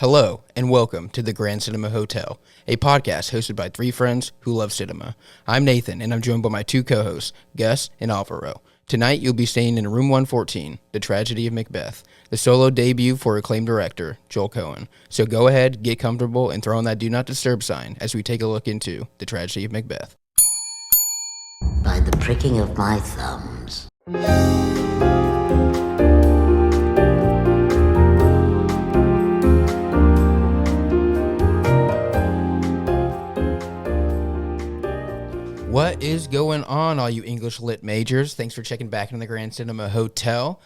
Hello, and welcome to the Grand Cinema Hotel, a podcast hosted by three friends who love cinema. I'm Nathan, and I'm joined by my two co-hosts, Gus and Alvaro. Tonight, you'll be staying in Room 114, The Tragedy of Macbeth, the solo debut for acclaimed director, Joel Coen. So go ahead, get comfortable, and throw on that Do Not Disturb sign as we take a look into The Tragedy of Macbeth. By the pricking of my thumbs. What is going on, all you English lit majors? Thanks for checking back in the Grand Cinema Hotel.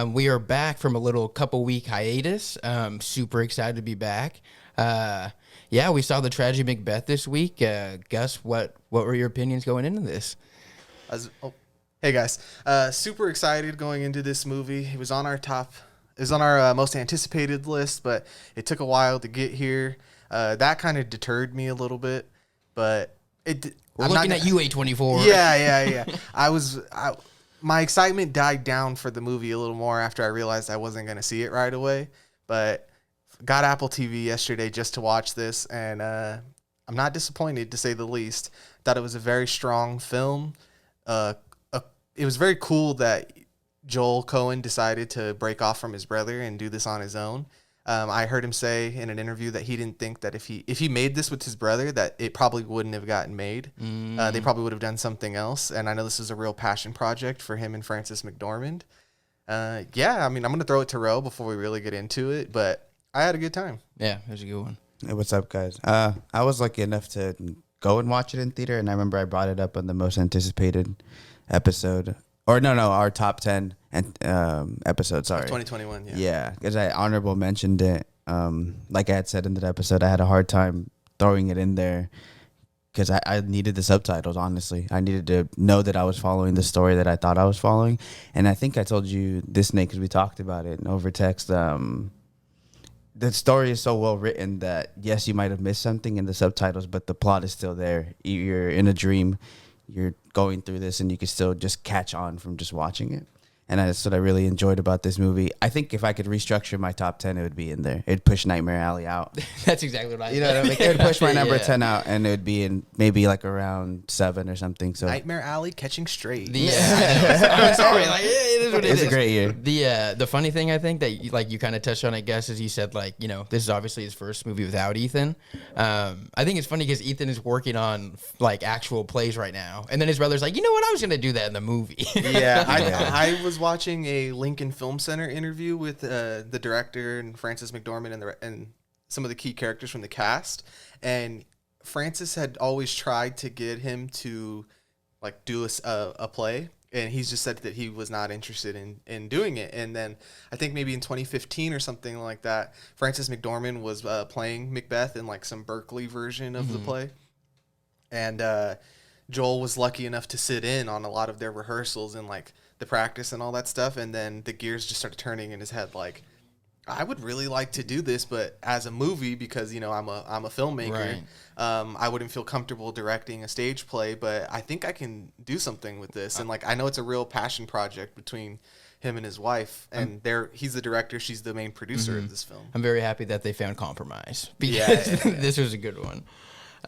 We are back from a little couple-week hiatus. Super excited to be back. We saw The Tragedy of Macbeth this week. Gus, what were your opinions going into this? Hey guys, super excited going into this movie. It was on our most anticipated list, but it took a while to get here. That kind of deterred me a little bit, but We're looking at you, A24. Yeah. My excitement died down for the movie a little more after I realized I wasn't going to see it right away. But got Apple TV yesterday just to watch this, and I'm not disappointed, to say the least. Thought it was a very strong film. It was very cool that Joel Coen decided to break off from his brother and do this on his own. I heard him say in an interview that he didn't think that if he made this with his brother, that it probably wouldn't have gotten made. They probably would have done something else. And I know this is a real passion project for him and Frances Mcdormand. I'm going to throw it to Ro before we really get into it, but I had a good time. Yeah, it was a good one. Hey, what's up, guys? I was lucky enough to go and watch it in theater, and I remember I brought it up on the most anticipated episode. Or no, our top 10 episode, sorry. 2021, yeah. Yeah, because I honorable mentioned it. Like I had said in that episode, I had a hard time throwing it in there because I needed the subtitles, honestly. I needed to know that I was following the story that I thought I was following. And I think I told you this, Nate, because we talked about it over text. The story is so well written that, yes, you might have missed something in the subtitles, but the plot is still there. You're in a dream. You're going through this, and you can still just catch on from just watching it. And that's what I really enjoyed about this movie. I think if I could restructure my top 10, it would be in there. It'd push Nightmare Alley out. That's exactly what I You know what I mean? It would push my number 10 out, and it would be in maybe like around 7 or something. So Nightmare Alley catching straight. I'm sorry. It is what it is. It's a great year. The funny thing, I think, that you kind of touched on, I guess, is you said, this is obviously his first movie without Ethan. I think it's funny because Ethan is working on, actual plays right now. And then his brother's like, you know what? I was going to do that in the movie. Yeah, I was watching a Lincoln Film Center interview with the director and Frances Mcdormand and some of the key characters from the cast, and Frances had always tried to get him to do a play, and he's just said that he was not interested in doing it. And then I think maybe in 2015 or something like that, Frances McDormand was playing Macbeth in some Berkeley version of the play, and Joel was lucky enough to sit in on a lot of their rehearsals and the practice and all that stuff. And then the gears just started turning in his head. I would really like to do this, but as a movie, because, I'm a filmmaker, Right. I wouldn't feel comfortable directing a stage play, but I think I can do something with this. And I know it's a real passion project between him and his wife, and he's the director. She's the main producer of this film. I'm very happy that they found compromise because Yeah. this was a good one.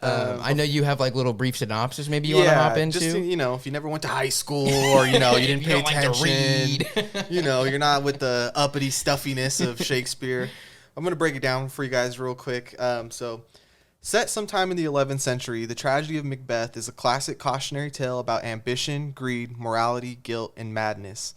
I know you have little brief synopsis maybe you want to hop into. Just, if you never went to high school or, you didn't pay don't like to attention, you're not with the uppity stuffiness of Shakespeare. I'm going to break it down for you guys real quick. So set sometime in the 11th century, The Tragedy of Macbeth is a classic cautionary tale about ambition, greed, morality, guilt, and madness.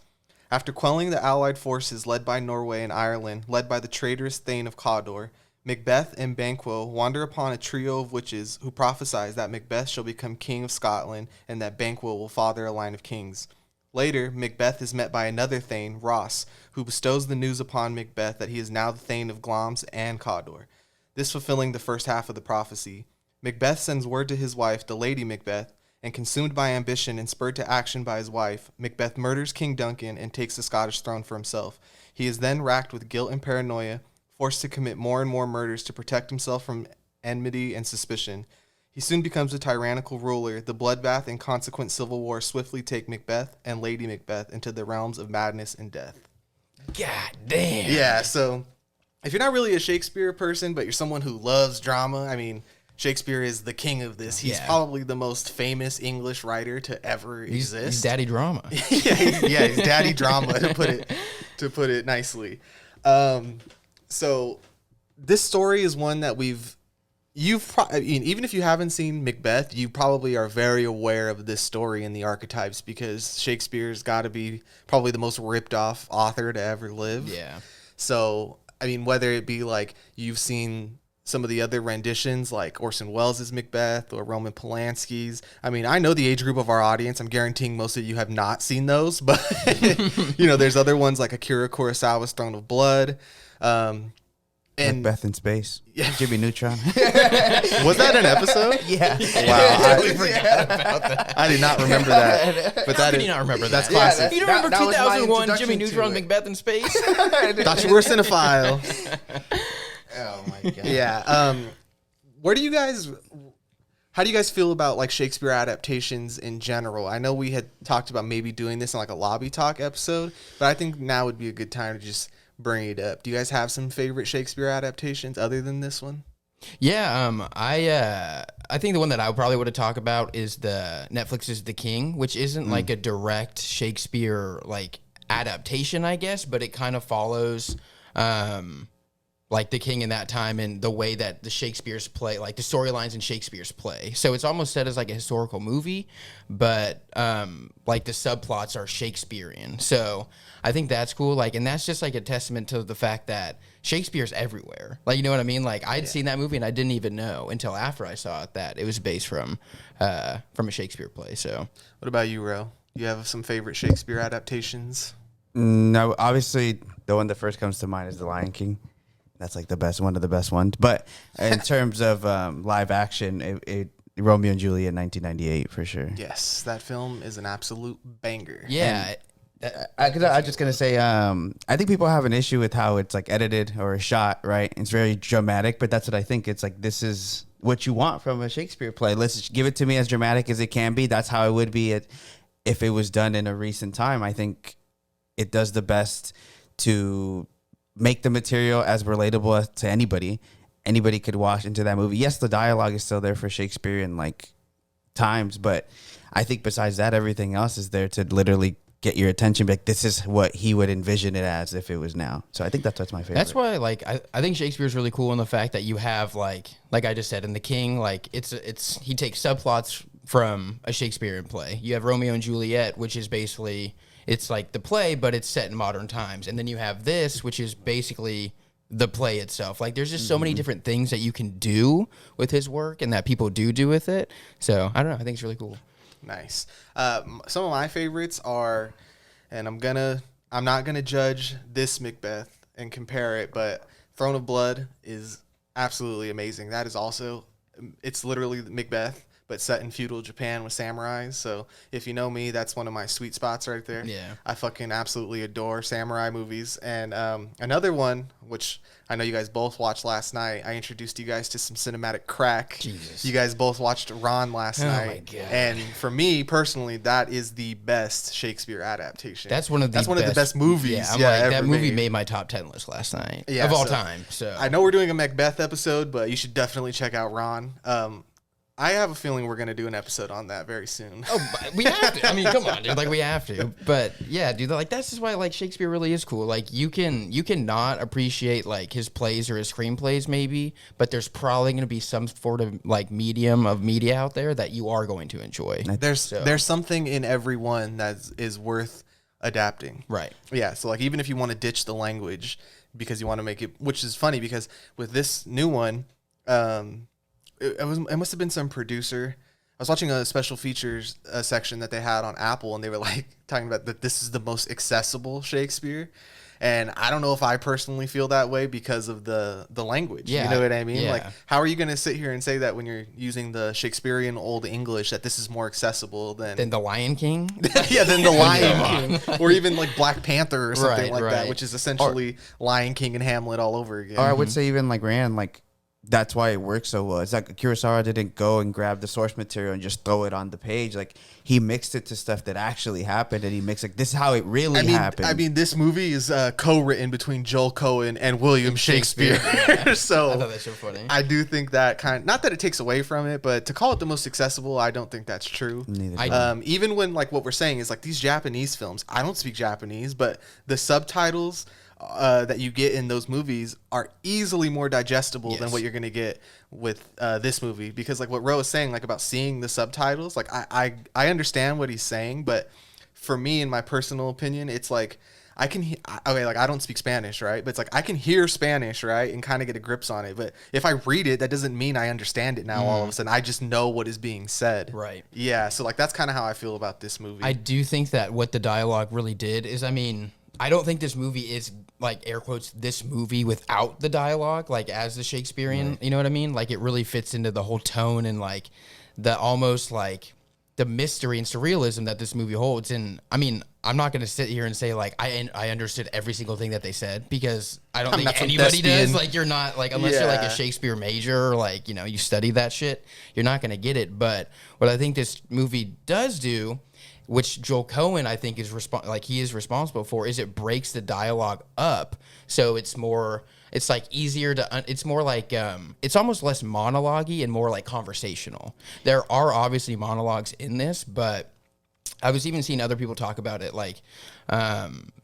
After quelling the allied forces led by Norway and Ireland, led by the traitorous Thane of Cawdor, Macbeth and Banquo wander upon a trio of witches who prophesize that Macbeth shall become king of Scotland and that Banquo will father a line of kings. Later, Macbeth is met by another Thane, Ross, who bestows the news upon Macbeth that he is now the Thane of Glamis and Cawdor, this fulfilling the first half of the prophecy. Macbeth sends word to his wife, the Lady Macbeth, and consumed by ambition and spurred to action by his wife, Macbeth murders King Duncan and takes the Scottish throne for himself. He is then racked with guilt and paranoia, forced to commit more and more murders to protect himself from enmity and suspicion. He soon becomes a tyrannical ruler. The bloodbath and consequent civil war swiftly take Macbeth and Lady Macbeth into the realms of madness and death. God damn. Yeah, so if you're not really a Shakespeare person, but you're someone who loves drama, I mean, Shakespeare is the king of this. He's probably the most famous English writer to ever exist. He's daddy drama. He's daddy drama to put it nicely. So this story is one that even if you haven't seen Macbeth, you probably are very aware of this story and the archetypes, because Shakespeare's got to be probably the most ripped off author to ever live. Yeah. So, I mean, whether it be like you've seen some of the other renditions like Orson Welles' Macbeth or Roman Polanski's. I mean, I know the age group of our audience. I'm guaranteeing most of you have not seen those, but there's other ones like Akira Kurosawa's Throne of Blood. And Macbeth in Space. Yeah. Jimmy Neutron. Was that an episode? Yeah. Wow. We forgot about that. I did not remember that. But How can you not remember that's that? classic. You don't remember that was my 2001 introduction Jimmy to Neutron it. Macbeth in Space? Thought you were a cinephile. Oh my god. Yeah. How do you guys feel about like Shakespeare adaptations in general? I know we had talked about maybe doing this in like a lobby talk episode, but I think now would be a good time to just bring it up. Do you guys have some favorite Shakespeare adaptations other than this one? Yeah, I think the one that I probably would have talked about is the Netflix's The King, which isn't like a direct Shakespeare like adaptation, I guess, but it kind of follows like the king in that time and the way that the Shakespeare's play, like the storylines in Shakespeare's play. So it's almost set as like a historical movie, but like the subplots are Shakespearean. So I think that's cool. Like, and that's just like a testament to the fact that Shakespeare's everywhere. Like, you know what I mean? Like, I'd seen that movie and I didn't even know until after I saw it that it was based from a Shakespeare play. So What about you, Ro? You have some favorite Shakespeare adaptations? No, obviously the one that first comes to mind is The Lion King. That's like one of the best ones. But in terms of live action, Romeo and Juliet 1998 for sure. Yes, that film is an absolute banger. yeah. I was just gonna say, I think people have an issue with how it's like edited or shot, right? It's very dramatic, but that's what I think. It's like, this is what you want from a Shakespeare play. Let's just give it to me as dramatic as it can be. That's how it would be if it was done in a recent time. I think it does the best to make the material as relatable to anybody. Anybody could watch into that movie. Yes, the dialogue is still there for Shakespearean like times, but I think besides that, everything else is there to literally get your attention. Like, this is what he would envision it as if it was now. So I think that's my favorite. That's why, like, I think Shakespeare's really cool in the fact that you have like I just said in The King, like it's he takes subplots from a Shakespearean play. You have Romeo and Juliet, which is basically, it's like the play, but it's set in modern times. And then you have this, which is basically the play itself. Like, there's just so many different things that you can do with his work and that people do with it. So I don't know. I think it's really cool. Nice. Some of my favorites are, and I'm not gonna judge this Macbeth and compare it, but Throne of Blood is absolutely amazing. That is also, it's literally Macbeth, but set in feudal Japan with samurais. So if you know me, that's one of my sweet spots right there. Yeah. I fucking absolutely adore samurai movies. And another one, which I know you guys both watched last night, I introduced you guys to some cinematic crack. Jesus. You guys both watched Ron last night. My God. And for me personally, that is the best Shakespeare adaptation. That's one of the best movies. Yeah, I'm like, that ever movie made. made my top 10 list last night Yeah, of all so time. So I know we're doing a Macbeth episode, but you should definitely check out Ron. I have a feeling we're going to do an episode on that very soon. Oh, but we have to. I mean, come on, dude. Like, we have to. But yeah, dude. Like, that's just why like Shakespeare really is cool. Like, you can not appreciate like his plays or his screenplays maybe, but there's probably going to be some sort of like medium of media out there that you are going to enjoy. There's something in every one that is worth adapting. Right. Yeah. So like, even if you want to ditch the language because you want to make it, which is funny because with this new one, it must have been some producer. I was watching a special features section that they had on Apple, and they were like talking about that this is the most accessible Shakespeare. And I don't know if I personally feel that way because of the language. Yeah, you know what I mean? yeah. Like, how are you going to sit here and say that when you're using the Shakespearean Old English that this is more accessible than Then The Lion King. yeah, than the Lion King, or even like Black Panther or something Right, like that, right. which is essentially Lion King and Hamlet all over again. Or I would say even like Rand, like that's why it works so well. It's like Kurosawa didn't go and grab the source material and just throw it on the page. Like, he mixed it to stuff that actually happened, and he mixed like, this is how it really happened. I mean, this movie is co-written between Joel Coen and William Shakespeare. So I thought that's so funny. I do think that not that it takes away from it, but to call it the most accessible, I don't think that's true. Neither. Even when like what we're saying is like these Japanese films, I don't speak Japanese, but the subtitles that you get in those movies are easily more digestible than what you're gonna get with this movie, because like what Ro is saying, like about seeing the subtitles, like I understand what he's saying, but for me, in my personal opinion, it's like I can like I don't speak Spanish, right? But it's like I can hear Spanish, right, and kind of get a grips on it. But if I read it, that doesn't mean I understand it now. All of a sudden, I just know what is being said. Right. Yeah. So like that's kind of how I feel about this movie. I do think that what the dialogue really did is, I mean, I don't think this movie is, like, air quotes, this movie without the dialogue, like, as the Shakespearean, you know what I mean? Like, it really fits into the whole tone and, like, the almost, like, the mystery and surrealism that this movie holds. And, I mean, I'm not going to sit here and say, like, I understood every single thing that they said, because I don't think anybody does. Like, you're not, like, unless you're, like, a Shakespeare major, or, like, you know, you study that shit, you're not going to get it. But what I think this movie does do, which Joel Coen, I think, is he is responsible for, is it breaks the dialogue up, so it's more, it's like easier to, it's more like, it's almost less monologue-y and more like conversational. There are obviously monologues in this, but I was even seeing other people talk about it, like,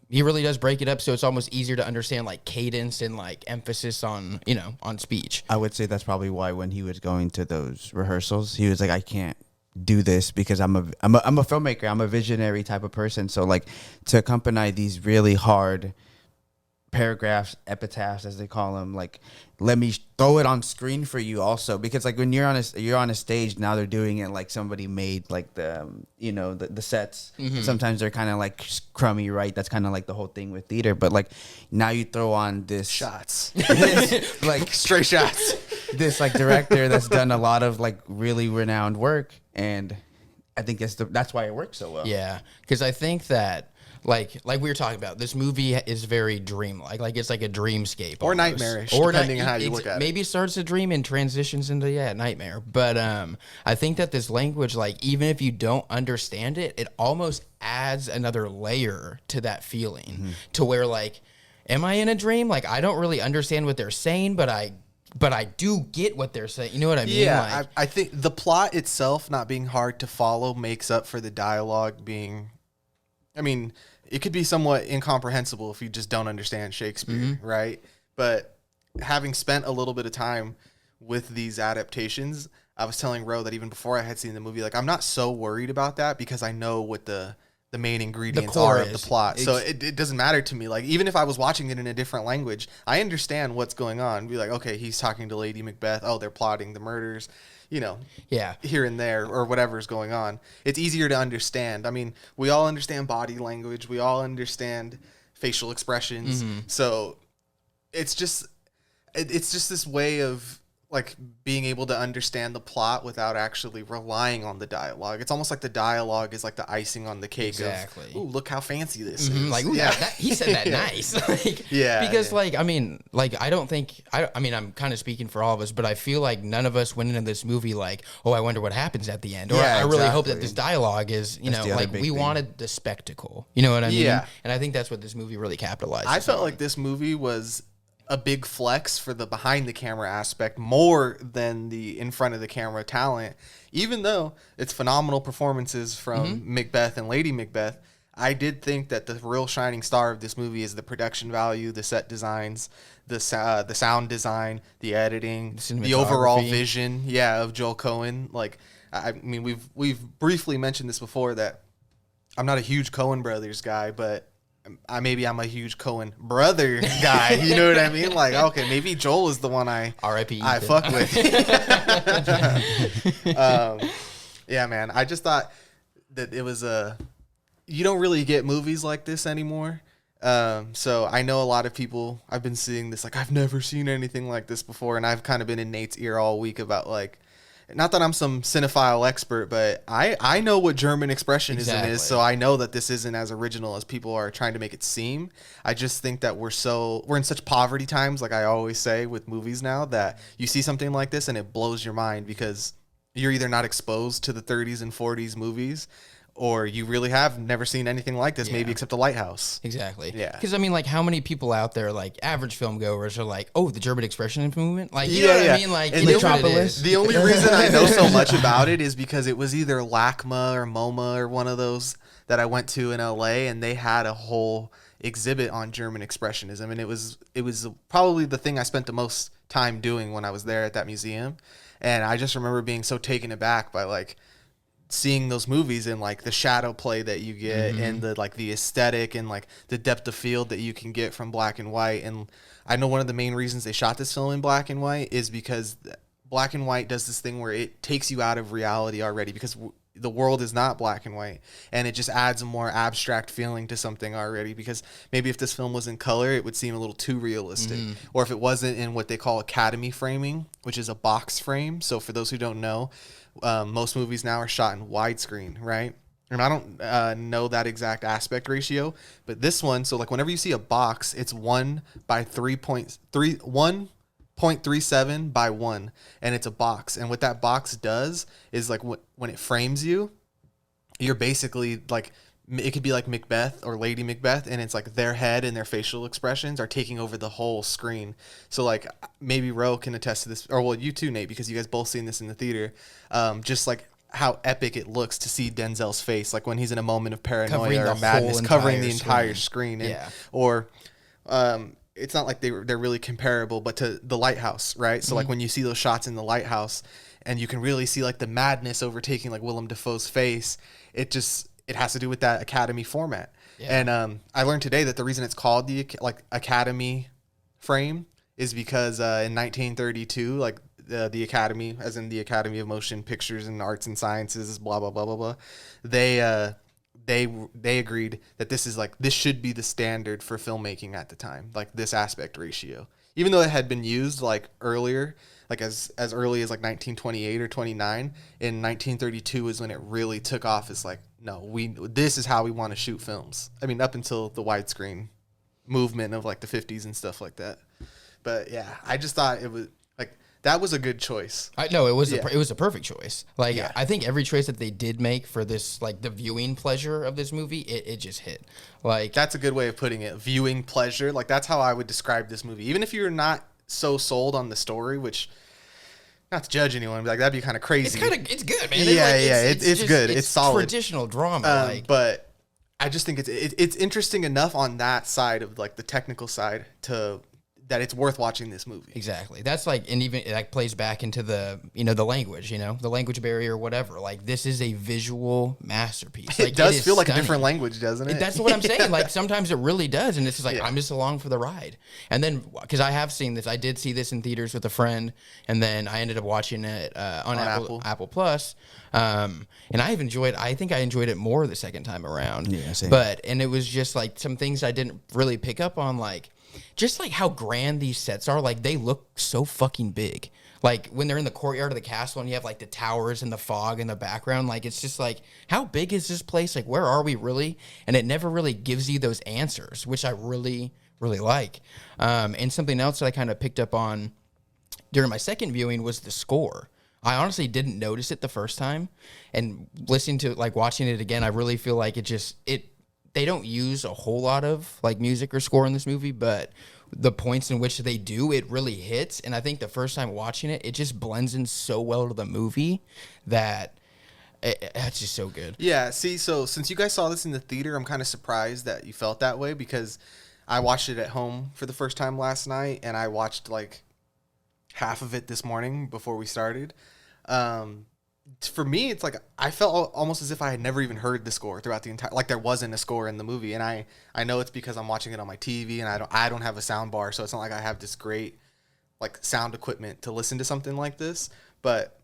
he really does break it up, so it's almost easier to understand, like, cadence and, like, emphasis on, you know, on speech. I would say that's probably why when he was going to those rehearsals, he was like, I can't do this because I'm a filmmaker. I'm a visionary type of person. So like to accompany these really hard paragraphs, epitaphs as they call them, like let me throw it on screen for you also, because like when you're on a stage now, they're doing it like somebody made like the the sets. Sometimes they're kind of like crummy, right? That's kind of like the whole thing with theater. But like now you throw on this shots, like straight shots. This like director that's done a lot of like really renowned work, and I think that's why it works so well. Yeah, because I think that like we were talking about, this movie is very dreamlike. Like it's like a dreamscape or almost. nightmarish, depending on how you look at it. Maybe starts a dream and transitions into nightmare. But I think that this language, like even if you don't understand it, it almost adds another layer to that feeling, to where like, am I in a dream? Like I don't really understand what they're saying, but I do get what they're saying. You know what I mean? Yeah, like, I think the plot itself not being hard to follow makes up for the dialogue being, I mean, it could be somewhat incomprehensible if you just don't understand Shakespeare, right? But having spent a little bit of time with these adaptations, I was telling Ro that even before I had seen the movie, like I'm not so worried about that because I know what the main ingredients are of the plot. So it doesn't matter to me. Like, even if I was watching it in a different language, I understand what's going on. Be like, okay, he's talking to Lady Macbeth. Oh, they're plotting the murders, you know, here and there, or whatever's going on. It's easier to understand. I mean, we all understand body language. We all understand facial expressions. So it's just this way of like being able to understand the plot without actually relying on the dialogue. It's almost like the dialogue is like the icing on the cake. Exactly. Of, ooh, look how fancy this is. Like, ooh, he said that nice. Like, because like, I mean, like, I don't think, I mean, I'm kind of speaking for all of us, but I feel like none of us went into this movie like, oh, I wonder what happens at the end. Or I really hope that this dialogue is, that's like we wanted the spectacle. You know what I mean? Yeah. And I think that's what this movie really capitalized on. I felt like this movie was a big flex for the behind the camera aspect more than the in front of the camera talent. Even though it's phenomenal performances from Macbeth and Lady Macbeth, I did think that the real shining star of this movie is the production value, the set designs, the sound design, the editing, the overall vision, of Joel Coen. Like, I mean, we've briefly mentioned this before that I'm not a huge Coen Brothers guy, but maybe I'm a huge Coen brother guy. You know what I mean? Like, okay, maybe Joel is the one I fuck with. Yeah, man. I just thought that it was you don't really get movies like this anymore. So I know a lot of people, I've been seeing this, like, I've never seen anything like this before. And I've kind of been in Nate's ear all week about like, not that I'm some cinephile expert, but I know what German expressionism is, so I know that this isn't as original as people are trying to make it seem. I just think that we're in such poverty times, like I always say with movies now, that you see something like this and it blows your mind because you're either not exposed to the 30s and 40s movies, or you really have never seen anything like this, maybe except The Lighthouse. Exactly. Yeah. Because, I mean, like, how many people out there, like, average film goers are like, oh, the German Expressionist movement? Like, you know what I mean? Like, and the only reason I know so much about it is because it was either LACMA or MoMA or one of those that I went to in LA, and they had a whole exhibit on German Expressionism. And it was probably the thing I spent the most time doing when I was there at that museum. And I just remember being so taken aback by, like, seeing those movies and like the shadow play that you get and the like the aesthetic and like the depth of field that you can get from black and white. And I know one of the main reasons they shot this film in black and white is because black and white does this thing where it takes you out of reality already, because the world is not black and white, and it just adds a more abstract feeling to something already. Because maybe if this film was in color, it would seem a little too realistic, or if it wasn't in what they call Academy framing, which is a box frame. So for those who don't know, most movies now are shot in widescreen, right? And I don't know that exact aspect ratio, but this one, so like whenever you see a box, it's 1:1.37 by 1, and it's a box. And what that box does is like when it frames you, you're basically like, it could be like Macbeth or Lady Macbeth, and it's like their head and their facial expressions are taking over the whole screen. So like maybe Ro can attest to this, or well, you too, Nate, because you guys both seen this in the theater. Just like how epic it looks to see Denzel's face, like when he's in a moment of paranoia or madness, covering the entire screen. And, or it's not like they're really comparable, but to The Lighthouse, right? So like when you see those shots in The Lighthouse, and you can really see like the madness overtaking like Willem Dafoe's face, it has to do with that Academy format. And I learned today that the reason it's called the like Academy frame is because in 1932, like the Academy, as in the Academy of Motion Pictures and Arts and Sciences, blah blah blah blah blah, they agreed that this should be the standard for filmmaking at the time, like this aspect ratio. Even though it had been used like earlier, like as early as like 1928 or 29, in 1932 is when it really took off. It's like, no, this is how we want to shoot films. I mean, up until the widescreen movement of like the 50s and stuff like that. But yeah, I just thought it was like, that was a good choice. I know it was a perfect choice. Like I think every choice that they did make for this, like the viewing pleasure of this movie, it just hit. Like that's a good way of putting it. Viewing pleasure. Like that's how I would describe this movie. Even if you're not so sold on the story, which, not to judge anyone, but like that'd be kind of crazy. It's good, man. It's good. It's solid. Traditional drama. But I just think it's interesting enough on that side of like the technical side that it's worth watching this movie. Exactly. That's like, and even it like plays back into the, the language, the language barrier or whatever. Like this is a visual masterpiece. Like, it does feel like a different language, doesn't it? That's what I'm saying. Like sometimes it really does. And it's just like, I'm just along for the ride. And then, cause I have seen this, I did see this in theaters with a friend, and then I ended up watching it on Apple Plus. And I think I enjoyed it more the second time around. Yeah, same. And it was just like some things I didn't really pick up on, like, just like how grand these sets are. Like they look so fucking big. Like when they're in the courtyard of the castle and you have like the towers and the fog in the background, like it's just like, how big is this place? Like where are we really? And it never really gives you those answers, which I really, really like. And something else that I kind of picked up on during my second viewing was the score. I honestly didn't notice it the first time, and listening to like watching it again, I really feel like they don't use a whole lot of like music or score in this movie, but the points in which they do, it really hits. And I think the first time watching it, it just blends in so well to the movie that it's just so good. Yeah. See, so since you guys saw this in the theater, I'm kind of surprised that you felt that way, because I watched it at home for the first time last night, and I watched like half of it this morning before we started. For me, it's like I felt almost as if I had never even heard the score throughout the entire, like there wasn't a score in the movie. And I know it's because I'm watching it on my TV, and I don't have a sound bar, so it's not like I have this great like sound equipment to listen to something like this. But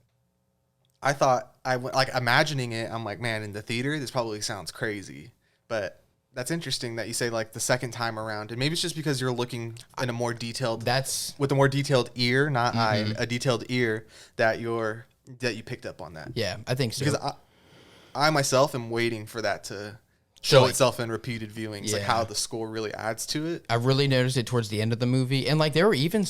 I thought I went like imagining it. I'm like, man, in the theater, this probably sounds crazy. But that's interesting that you say like the second time around, and maybe it's just because you're looking in a more detailed, with a more detailed ear, not eye, a detailed ear, that you're that you picked up on that. Yeah, I think so. Because I myself am waiting for that to show itself in repeated viewings, like how the score really adds to it. I really noticed it towards the end of the movie, and like there were even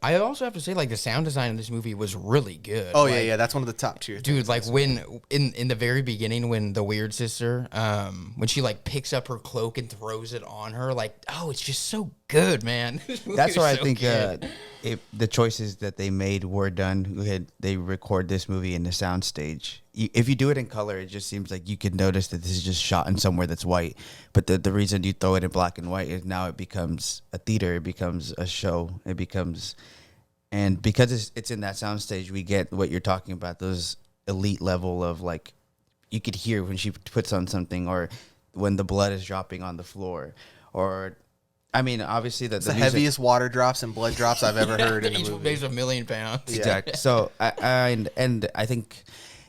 I also have to say, like, the sound design in this movie was really good. Oh, like, yeah, that's one of the top tier dude. Like when in the very beginning, when the weird sister, when she like picks up her cloak and throws it on her, like, oh, it's just so good, man. That's why I think the choices that they made were done. They record this movie in the soundstage. If you do it in color, it just seems like you can notice that this is just shot in somewhere that's white. But the reason you throw it in black and white is now it becomes a theater. It becomes a show. And because it's in that soundstage, we get what you're talking about, those elite level of, like, you could hear when she puts on something, or when the blood is dropping on the floor, or... I mean, obviously, it's the heaviest water drops and blood drops I've ever heard in a Each movie. weighs 1,000,000 pounds. Yeah. Exactly. So, and I think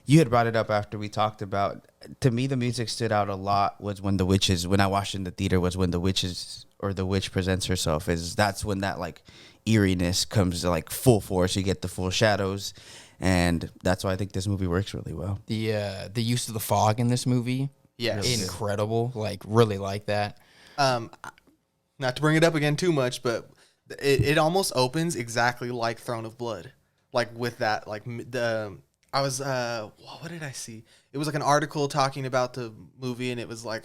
you had brought it up after we talked about. To me, the music stood out a lot was when I watched in the theater, was when the witch presents herself. That's when that, like, eeriness comes to, like, full force. You get the full shadows, and that's why I think this movie works really well. The use of the fog in this movie, incredible. Like, really like that. Not to bring it up again too much, but it almost opens exactly like Throne of Blood, like with that, like what did I see? It was like an article talking about the movie, and it was like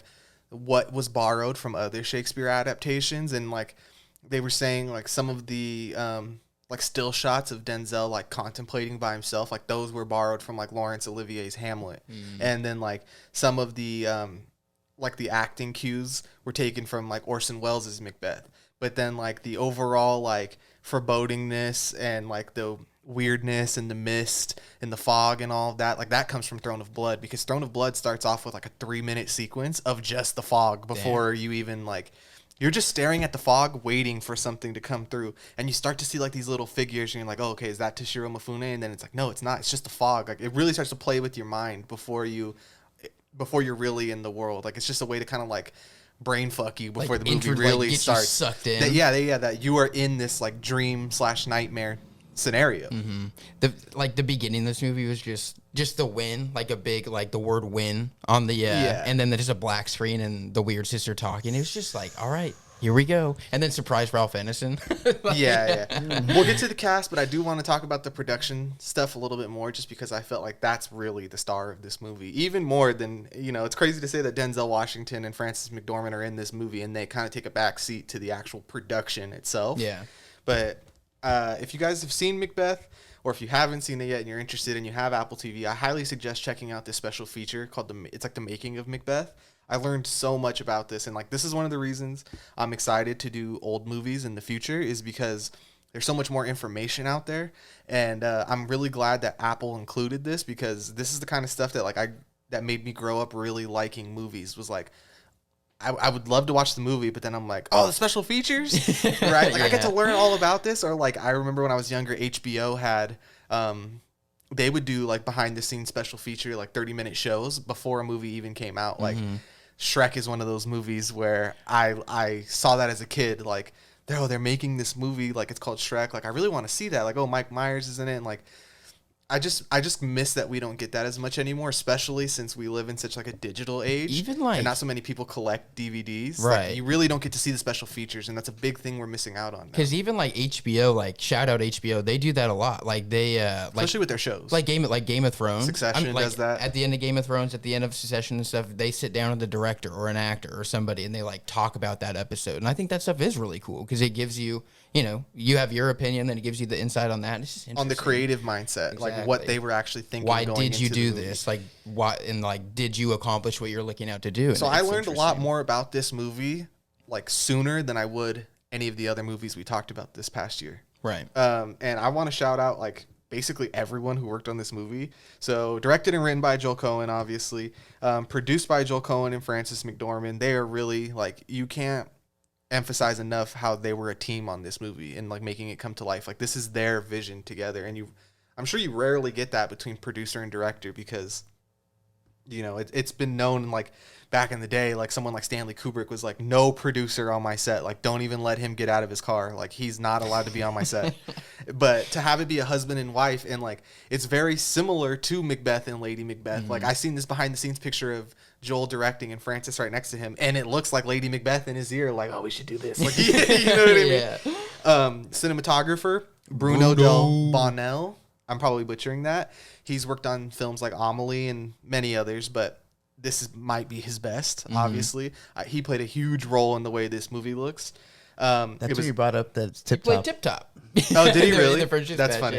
what was borrowed from other Shakespeare adaptations, and like they were saying like some of the like still shots of Denzel like contemplating by himself, like those were borrowed from like Laurence Olivier's Hamlet, and then like some of the like the acting cues were taken from like Orson Welles' Macbeth, but then like the overall like forebodingness and like the weirdness and the mist and the fog and all of that, like that comes from Throne of Blood, because Throne of Blood starts off with like a 3-minute sequence of just the fog before you even like, you're just staring at the fog waiting for something to come through, and you start to see like these little figures, and you're like, oh, okay, is that Toshiro Mifune? And then it's like, no, it's not, it's just the fog. Like it really starts to play with your mind before you're really in the world. Like it's just a way to kind of like brain fuck you before like the movie really starts. Sucked in. That you are in this like dream/nightmare scenario. Mm-hmm. The beginning of this movie was just the win, like a big, like the word win on the and then there's a black screen and the weird sister talking. It was just like, all right, here we go. And then surprise Ralph Ineson. We'll get to the cast, but I do want to talk about the production stuff a little bit more, just because I felt like that's really the star of this movie. Even more than, it's crazy to say that Denzel Washington and Frances McDormand are in this movie and they kind of take a back seat to the actual production itself. Yeah. But if you guys have seen Macbeth, or if you haven't seen it yet and you're interested and you have Apple TV, I highly suggest checking out this special feature called it's like the making of Macbeth. I learned so much about this, and like this is one of the reasons I'm excited to do old movies in the future, is because there's so much more information out there, and I'm really glad that Apple included this, because this is the kind of stuff that that made me grow up really liking movies. Was like, I would love to watch the movie, but then I'm like, oh, the special features, right? Like I get to learn all about this. Or like I remember when I was younger, HBO had they would do like behind the scenes special feature, like 30-minute shows before a movie even came out. Like Shrek is one of those movies where I saw that as a kid. Like they're making this movie, like it's called Shrek. Like I really want to see that. Like, oh, Mike Myers is in it, and like I just miss that we don't get that as much anymore, especially since we live in such like a digital age. Even like, and not so many people collect DVDs. Right. Like, you really don't get to see the special features, and that's a big thing we're missing out on. Because even like HBO, like shout out HBO, they do that a lot. Like they especially with their shows. Like Game of Thrones. Succession does that. At the end of Game of Thrones, at the end of Succession and stuff, they sit down with the director or an actor or somebody and they like talk about that episode. And I think that stuff is really cool because it gives you, you have your opinion, then it gives you the insight on that. It's just on the creative mindset, like what they were actually thinking. Why did you do this? Like, why, and like, did you accomplish what you're looking out to do? So I learned a lot more about this movie like sooner than I would any of the other movies we talked about this past year. Right. And I want to shout out like basically everyone who worked on this movie. So directed and written by Joel Coen, obviously. Produced by Joel Coen and Frances McDormand. They are really like, you can't emphasize enough how they were a team on this movie and like making it come to life. Like this is their vision together, and I'm sure you rarely get that between producer and director, because You know, it's been known, like, back in the day, like, someone like Stanley Kubrick was like, no producer on my set. Like, don't even let him get out of his car. Like, he's not allowed to be on my set. But to have it be a husband and wife, and, like, it's very similar to Macbeth and Lady Macbeth. Like, I seen this behind-the-scenes picture of Joel directing and Francis right next to him, and it looks like Lady Macbeth in his ear, like, oh, we should do this. Like, you know what I mean? Yeah. Cinematographer, Bruno Del Bonnell. I'm probably butchering that. He's worked on films like Amelie and many others, but might be his best, obviously. He played a huge role in the way this movie looks. That's what you brought up. That's Tip Played Top. Tip Top. Oh, did he really? The Friendship That's Badge, funny.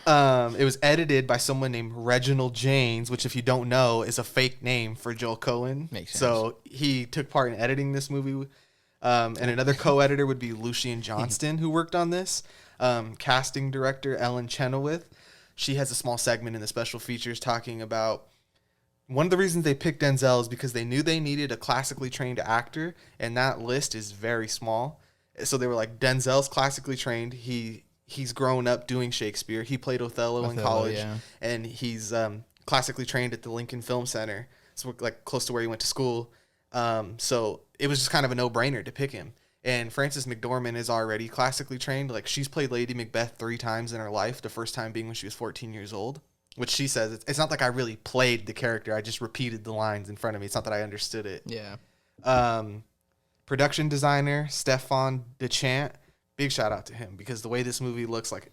yeah. It was edited by someone named Reginald Janes, which, if you don't know, is a fake name for Joel Coen. Makes sense. So he took part in editing this movie. And another co-editor would be Lucian Johnston, who worked on this. Casting director Ellen Chenoweth. She has a small segment in the special features talking about one of the reasons they picked Denzel is because they knew they needed a classically trained actor, and that list is very small. So they were like, Denzel's classically trained. He's grown up doing Shakespeare. He played Othello in college, yeah. and he's classically trained at the Lincoln Film Center. So like close to where he went to school. So it was just kind of a no-brainer to pick him. And Frances McDormand is already classically trained. Like, she's played Lady Macbeth 3 times in her life, the first time being when she was 14 years old. Which she says, it's not like I really played the character. I just repeated the lines in front of me. It's not that I understood it. Yeah. Production designer, Stefan Dechant. Big shout out to him, because the way this movie looks, like,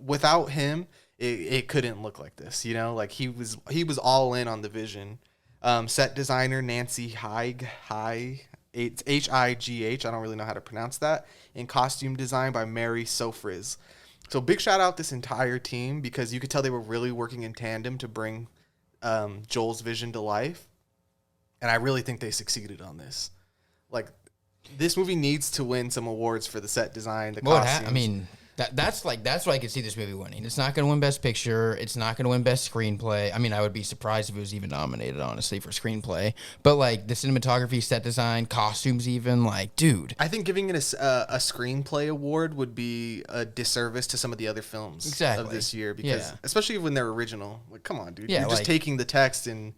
without him, it couldn't look like this. You know, like, he was all in on the vision. Set designer, Nancy High. It's High. I don't really know how to pronounce that. And costume design by Mary Sofriz. So big shout out this entire team, because you could tell they were really working in tandem to bring Joel's vision to life. And I really think they succeeded on this. Like, this movie needs to win some awards for the set design, the costumes. I mean, that's what I could see this movie winning. It's not going to win Best Picture. It's not going to win Best Screenplay. I mean, I would be surprised if it was even nominated, honestly, for Screenplay. But, like, the cinematography, set design, costumes even, like, dude. I think giving it a screenplay award would be a disservice to some of the other films of this year, because especially when they're original. Like, come on, dude. Yeah, you're just taking the text and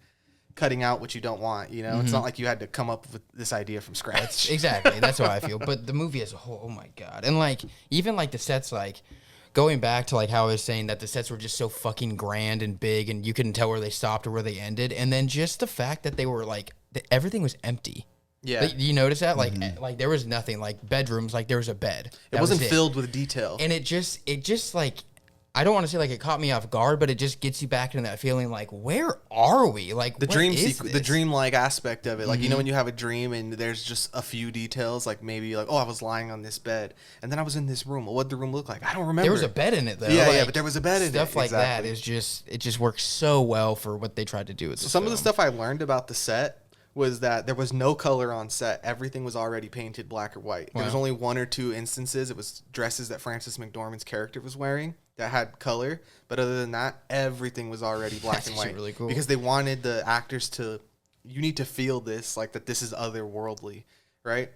cutting out what you don't want, you know? It's not like you had to come up with this idea from scratch. Exactly. That's how I feel. But the movie as a whole, oh my God. And, like, even, like, the sets, like, going back to, like, how I was saying that the sets were just so fucking grand and big, and you couldn't tell where they stopped or where they ended. And then just the fact that they were, like, everything was empty. Yeah. Like, you notice that? Like, like, there was nothing. Like, bedrooms, like, there was a bed. It wasn't filled with detail. And it just, like, I don't want to say, like, it caught me off guard, but it just gets you back into that feeling, like, where are we? Like, the the dreamlike aspect of it. Like, you know, when you have a dream and there's just a few details, like maybe like, oh, I was lying on this bed and then I was in this room. Well, what did the room look like? I don't remember. There was a bed in it, though. Yeah, like, but there was a bed in it. Stuff like that is just, it just works so well for what they tried to do with this Some of film. the stuff I learned about the set was that there was no color on set. Everything was already painted black or white. There was only 1 or 2 instances. It was dresses that Frances McDormand's character was wearing that had color, but other than that, everything was already black and white. Really cool. Because they wanted the actors to, you need to feel this, like that this is otherworldly, right?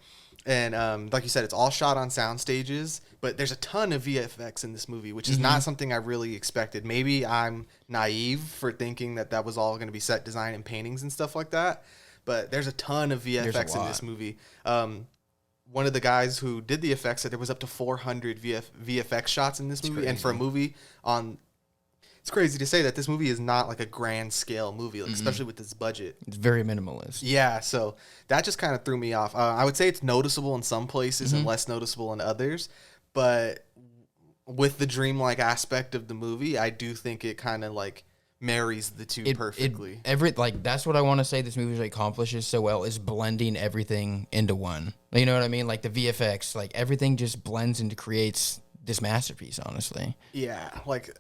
And like you said, it's all shot on sound stages, but there's a ton of VFX in this movie, which is not something I really expected. Maybe I'm naive for thinking that was all going to be set design and paintings and stuff like that, but there's a ton of VFX in this movie. One of the guys who did the effects said there was up to 400 VFX shots in this movie. Crazy. And for a movie it's crazy to say that this movie is not like a grand scale movie, like, especially with this budget. It's very minimalist. Yeah, so that just kind of threw me off. I would say it's noticeable in some places and less noticeable in others, but with the dreamlike aspect of the movie, I do think it kind of like marries the two perfectly. That's what I want to say this movie accomplishes so well, is blending everything into one. You know what I mean? Like the VFX, like everything just blends and creates this masterpiece, honestly. Yeah, like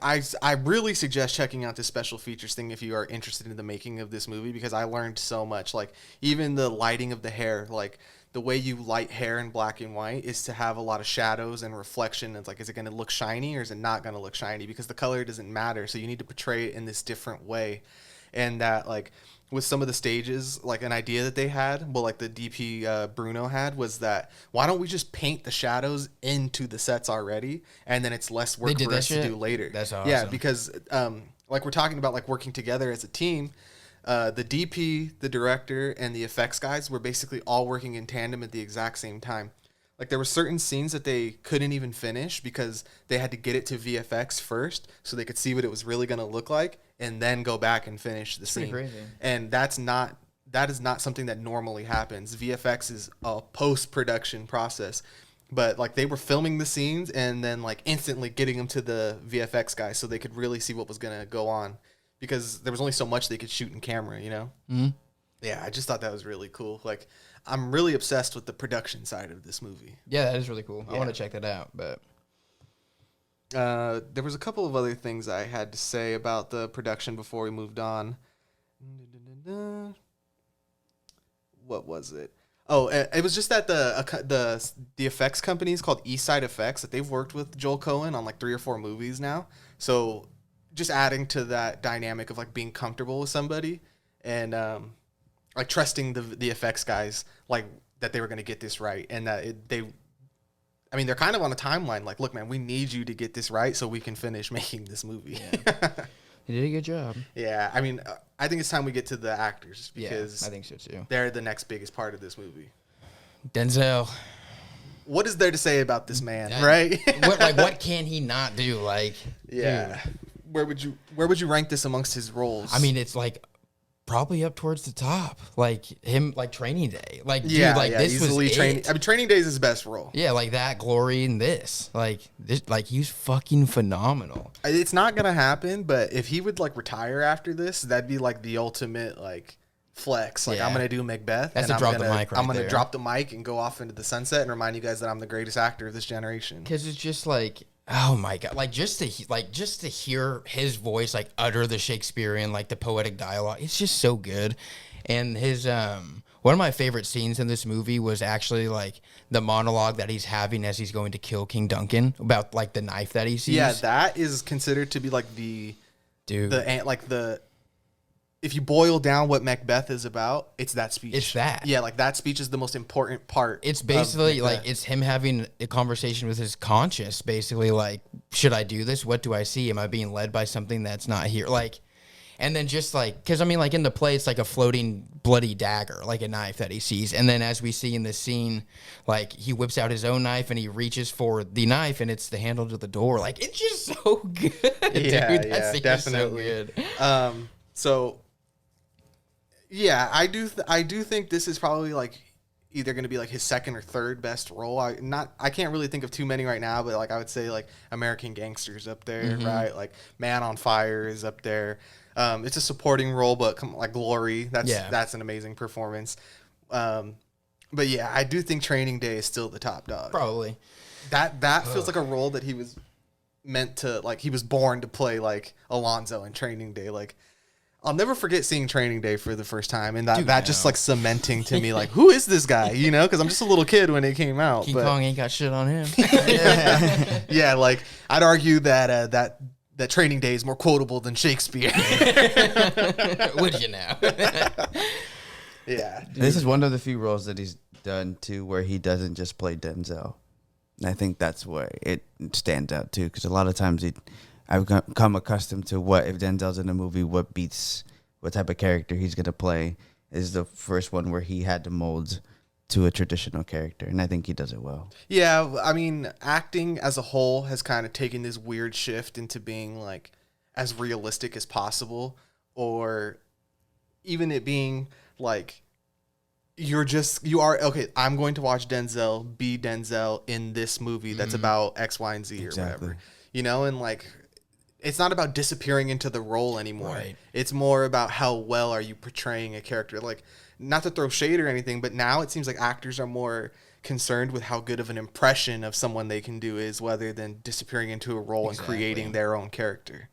I really suggest checking out this special features thing if you are interested in the making of this movie, because I learned so much. Like, even the lighting of the hair, like the way you light hair in black and white is to have a lot of shadows and reflection. It's like, is it going to look shiny or is it not going to look shiny? Because the color doesn't matter. So you need to portray it in this different way. and that like with some of the stages, like an idea that they had, well, like the DP Bruno had, was that why don't we just paint the shadows into the sets already, and then it's less work for us to do later. That's awesome. Yeah, because like we're talking about like working together as a team. The DP, the director, and the effects guys were basically all working in tandem at the exact same time. Like there were certain scenes that they couldn't even finish because they had to get it to VFX first so they could see what it was really going to look like and then go back and finish the scene. Pretty crazy. And that is not something that normally happens. VFX is a post-production process. But like they were filming the scenes and then like instantly getting them to the VFX guys so they could really see what was going to go on because there was only so much they could shoot in camera, you know? Mm-hmm. Yeah, I just thought that was really cool. Like I'm really obsessed with the production side of this movie. Yeah, that is really cool. Yeah. I want to check that out, but there was a couple of other things I had to say about the production before we moved on. What was it? Oh, it was just that the effects company is called Eastside Effects, that they've worked with Joel Coen on like 3 or 4 movies now. So just adding to that dynamic of like being comfortable with somebody and like trusting the effects guys, like that they were going to get this right, and that they're kind of on a timeline. Like, look, man, we need you to get this right so we can finish making this movie. Yeah. You did a good job. Yeah, I mean, I think it's time we get to the actors because I think so too. they're the next biggest part of this movie. Denzel. What is there to say about this man, right? What can he not do? Like, yeah. dude. Where would you rank this amongst his roles? I mean, it's like probably up towards the top. Like him, like Training Day. Like, yeah, dude, like yeah, this easily was Training. it. I mean, Training Day is his best role. Yeah, like that, Glory, and this. Like he's fucking phenomenal. It's not gonna happen, but if he would like retire after this, that'd be like the ultimate like flex. Like, Yeah. I'm gonna do Macbeth. That's and a I'm drop the gonna- mic right I'm gonna there. drop the mic and go off into the sunset and remind you guys that I'm the greatest actor of this generation. Because it's just like, oh my god, like just to hear his voice like utter the Shakespearean, like the poetic dialogue, it's just so good. And his one of my favorite scenes in this movie was actually like the monologue that he's having as he's going to kill King Duncan about like the knife that he sees. Yeah, that is considered to be like the if you boil down what Macbeth is about, it's that speech. It's that. Yeah, like that speech is the most important part. It's basically of like Macbeth. it's him having a conversation with his conscience. Basically, like, should I do this? What do I see? Am I being led by something that's not here? Like, and then just like, because I mean, like in the play, it's like a floating bloody dagger, like a knife that he sees. And then as we see in this scene, like he whips out his own knife and he reaches for the knife and it's the handle to the door. Like, it's just so good, Yeah, dude. That yeah, scene definitely. is so good. So yeah, I do think this is probably like either going to be like his second or third best role. I can't really think of too many right now, but like I would say like American Gangster's up there, Mm-hmm. right? Like Man on Fire is up there. It's a supporting role, but like Glory, that's an amazing performance. But yeah, I do think Training Day is still the top dog. Probably. That feels like a role that he was meant to, like, he was born to play, like Alonzo in Training Day. Like, I'll never forget seeing Training Day for the first time, and that just like cementing to me, like, who is this guy? You know, because I'm just a little kid when it came out. King Kong ain't got shit on him. Yeah, like I'd argue that that Training Day is more quotable than Shakespeare. Would you now? Yeah, This is one of the few roles that he's done too where he doesn't just play Denzel. And I think that's where it stands out too, because a lot of times I've come accustomed to what if Denzel's in a movie, what type of character he's gonna play. Is the first one where he had to mold to a traditional character, and I think he does it well. Yeah, I mean, acting as a whole has kind of taken this weird shift into being like as realistic as possible, or even it being like you are okay. I'm going to watch Denzel be Denzel in this movie that's about X, Y, and Z or whatever, you know, and like it's not about disappearing into the role anymore. Right. It's more about how well are you portraying a character. Like, not to throw shade or anything, but now it seems like actors are more concerned with how good of an impression of someone they can do is, rather than disappearing into a role and creating their own character.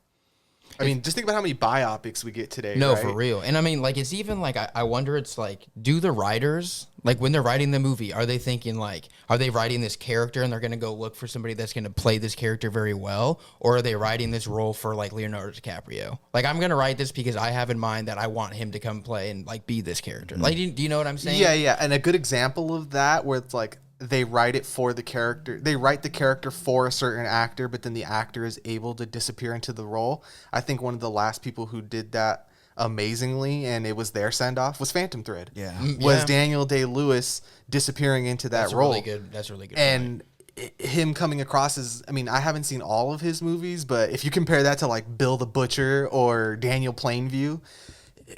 I mean, just think about how many biopics we get today. No, right? for real. And I mean, like, it's even like, I wonder, it's like, do the writers, like, when they're writing the movie, are they thinking, like, are they writing this character and they're going to go look for somebody that's going to play this character very well? Or are they writing this role for, like, Leonardo DiCaprio? Like, I'm going to write this because I have in mind that I want him to come play and, like, be this character. Like, do you know what I'm saying? Yeah. And a good example of that where it's like, they write it for the character. They write the character for a certain actor, but then the actor is able to disappear into the role. I think one of the last people who did that amazingly, and it was their send-off, was Phantom Thread. Yeah. Was Daniel Day-Lewis disappearing into that role. That's a really good And point. him coming across as, I mean, I haven't seen all of his movies, but if you compare that to like Bill the Butcher or Daniel Plainview,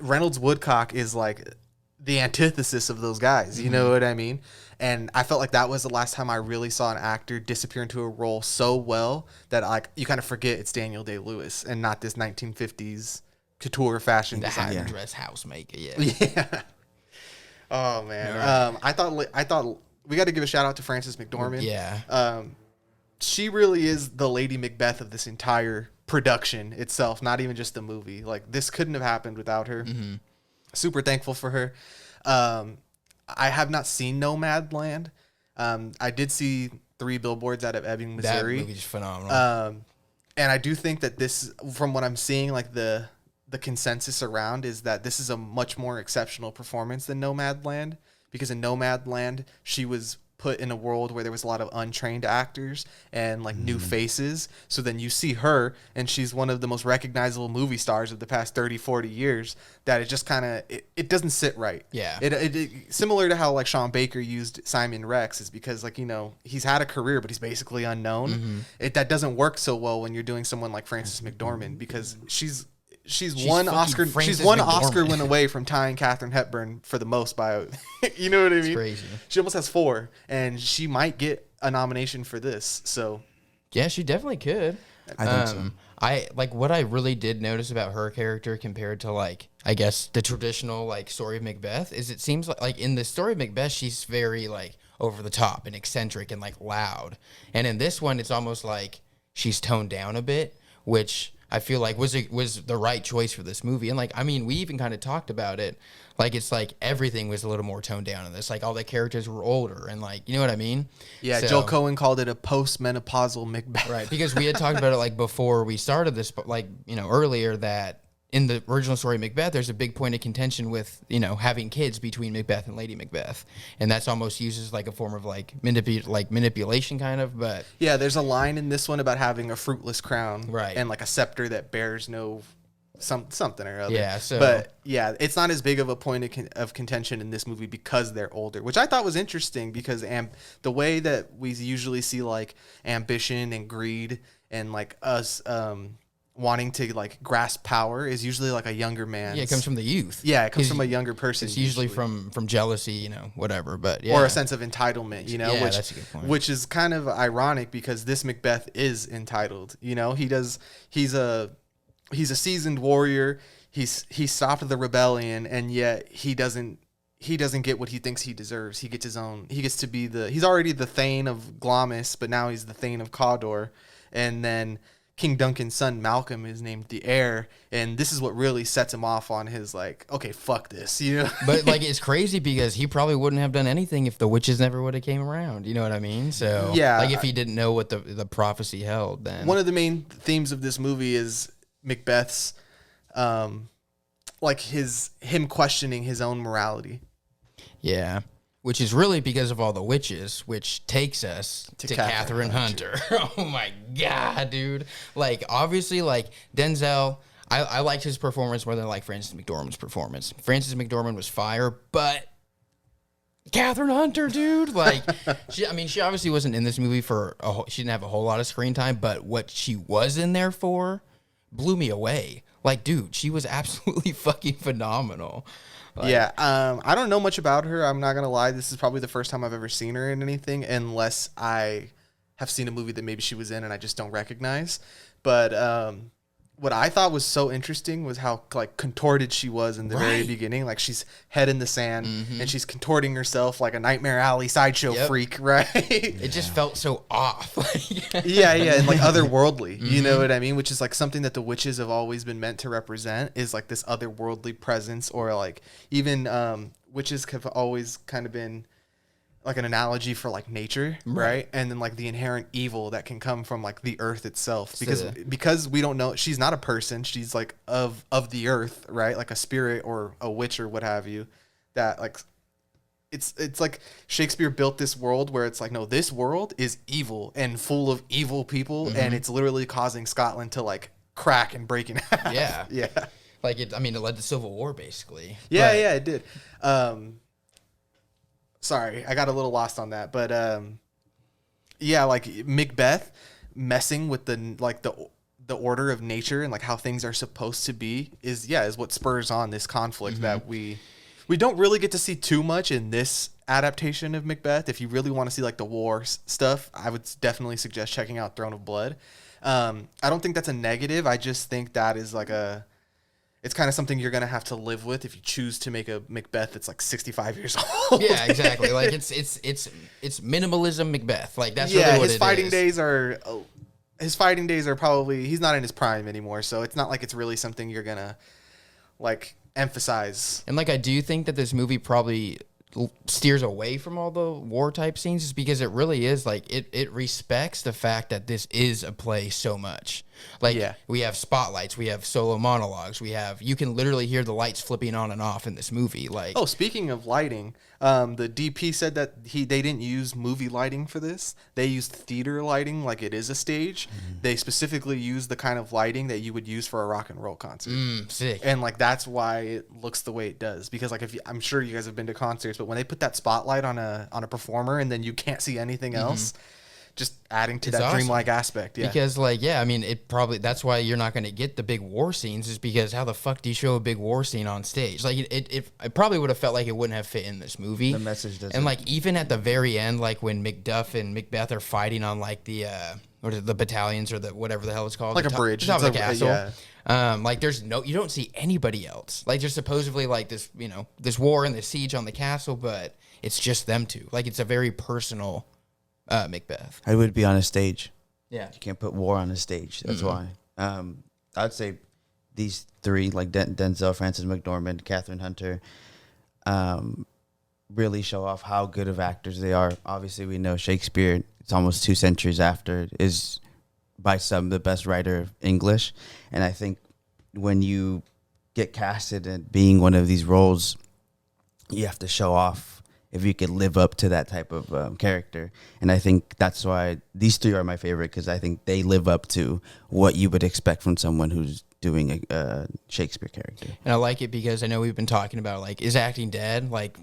Reynolds Woodcock is like the antithesis of those guys. You know what I mean? And I felt like that was the last time I really saw an actor disappear into a role so well that like you kind of forget it's Daniel Day-Lewis and not this 1950s couture fashion The designer. hat dress housemaker, yeah. Yeah. Oh man. I thought we got to give a shout out to Frances McDormand. Yeah. She really is the Lady Macbeth of this entire production itself, not even just the movie. Like this couldn't have happened without her. Super thankful for her. I have not seen Nomadland. I did see 3 Billboards out of Ebbing, Missouri. That movie's phenomenal. And I do think that this, from what I'm seeing, like the consensus around is that this is a much more exceptional performance than Nomadland, because in Nomadland she was put in a world where there was a lot of untrained actors and like new faces. So then you see her and she's one of the most recognizable movie stars of the past 30, 40 years that it just kind of, it doesn't sit right. Yeah. It similar to how like Sean Baker used Simon Rex is because like, you know, he's had a career, but he's basically unknown. That doesn't work so well when you're doing someone like Frances McDormand because she's one Oscar. Frances She's one McDormand. Oscar win away from tying Katharine Hepburn for the most by, you know what I mean? Crazy. She almost has 4, and she might get a nomination for this. So Yeah, she definitely could. I think so. I like what I really did notice about her character compared to like I guess the traditional like story of Macbeth is it seems like in the story of Macbeth she's very like over the top and eccentric and like loud, and in this one it's almost like she's toned down a bit, which I feel like was the right choice for this movie. And like I mean we even kind of talked about it. Like, it's like everything was a little more toned down in this. Like, all the characters were older and, like, you know what I mean? yeah, So- Joel Coen called it a post-menopausal Macbeth. Right, because we had talked about it, like, before we started this, but, like, you know, earlier that in the original story of Macbeth, there's a big point of contention with, you know, having kids between Macbeth and Lady Macbeth. And that's almost used as, like, a form of, like, manipulation kind of, but... Yeah, there's a line in this one about having a fruitless crown. Right. And, like, a scepter that bears no... something or other. Yeah, so- but yeah, it's not as big of a point of contention in this movie because they're older, which I thought was interesting because the way that we usually see like ambition and greed and like us wanting to like grasp power is usually like a younger man. Yeah, it comes from the youth. Yeah, it comes 'Cause from a younger person. It's usually from jealousy, you know, whatever, but yeah. Or a sense of entitlement, you know, Yeah, which that's a good point. which is kind of ironic because this Macbeth is entitled. You know, he's a seasoned warrior. He stopped the rebellion, and yet he doesn't get what he thinks he deserves. He gets his own. He gets to be he's already the Thane of Glamis, but now he's the Thane of Cawdor, and then King Duncan's son Malcolm is named the heir, and this is what really sets him off on his like, okay, fuck this, you know. But like it's crazy because he probably wouldn't have done anything if the witches never would have came around. You know what I mean? So Yeah. like if he didn't know what the prophecy held, then One of the main themes of this movie is Macbeth's, like him questioning his own morality. yeah, which is really because of all the witches, which takes us to Catherine Catherine Hunter. Oh my god, dude! Like obviously, like Denzel. I liked his performance more than like Frances McDormand's performance. Frances McDormand was fire, but Catherine Hunter, dude, like she obviously wasn't in this movie she didn't have a whole lot of screen time, but what she was in there for blew me away. Like, dude, she was absolutely fucking phenomenal. Like, Yeah, I don't know much about her. I'm not gonna lie. This is probably the first time I've ever seen her in anything, unless I have seen a movie that maybe she was in and I just don't recognize. But what I thought was so interesting was how like contorted she was in the very beginning. Like she's head in the sand and she's contorting herself like a Nightmare Alley sideshow freak, right? It just felt so off. yeah, and like otherworldly, you know what I mean? Which is like something that the witches have always been meant to represent, is like this otherworldly presence, or like even witches have always kind of been like an analogy for like nature, right? And then like the inherent evil that can come from like the earth itself, because we don't know, she's not a person, she's like of the earth, right? Like a spirit or a witch or what have you, that like it's like Shakespeare built this world where it's like, no, this world is evil and full of evil people, and it's literally causing Scotland to like crack and break in half. Yeah. Like it led to Civil War basically. Yeah, it did. Sorry, I got a little lost on that, but like Macbeth messing with the order of nature and like how things are supposed to be is what spurs on this conflict that we don't really get to see too much in this adaptation of Macbeth. If you really want to see like the war stuff, I would definitely suggest checking out Throne of Blood. I don't think that's a negative. I just think that is like it's kind of something you're going to have to live with if you choose to make a Macbeth that's like 65 years old. Yeah, exactly. Like it's minimalism Macbeth. Like that's really what his fighting days are probably, he's not in his prime anymore, so it's not like it's really something you're going to like emphasize. And like I do think that this movie probably steers away from all the war type scenes, is because it really is like it respects the fact that this is a play so much. Like we have spotlights, we have solo monologues, you can literally hear the lights flipping on and off in this movie. Like, speaking of lighting, the DP said that they didn't use movie lighting for this. They used theater lighting, like it is a stage. They specifically used the kind of lighting that you would use for a rock and roll concert. Sick. And like that's why it looks the way it does, because like I'm sure you guys have been to concerts, but when they put that spotlight on a performer and then you can't see anything else, just adding to that awesome dreamlike aspect. Yeah. Because like, it probably, that's why you're not going to get the big war scenes, is because how the fuck do you show a big war scene on stage? Like it probably would have felt like it wouldn't have fit in this movie. The message doesn't. And like even at the very end, like when Mcduff and Macbeth are fighting on like the the battalions or the whatever the hell it's called, like a bridge, top of the castle. Like you don't see anybody else. Like there's supposedly like this, this war and this siege on the castle, but it's just them two. Like it's a very personal Macbeth. I would be on a stage. Yeah. You can't put war on a stage. That's why. I'd say these three, like Denzel, Francis McDormand, Catherine Hunter, really show off how good of actors they are. Obviously, we know Shakespeare, it's almost 2 centuries after, is by some the best writer of English. And I think when you get casted at being one of these roles, you have to show off if you could live up to that type of character. And I think that's why these three are my favorite, because I think they live up to what you would expect from someone who's doing a Shakespeare character. And I like it because I know we've been talking about, like, is acting dead? Like,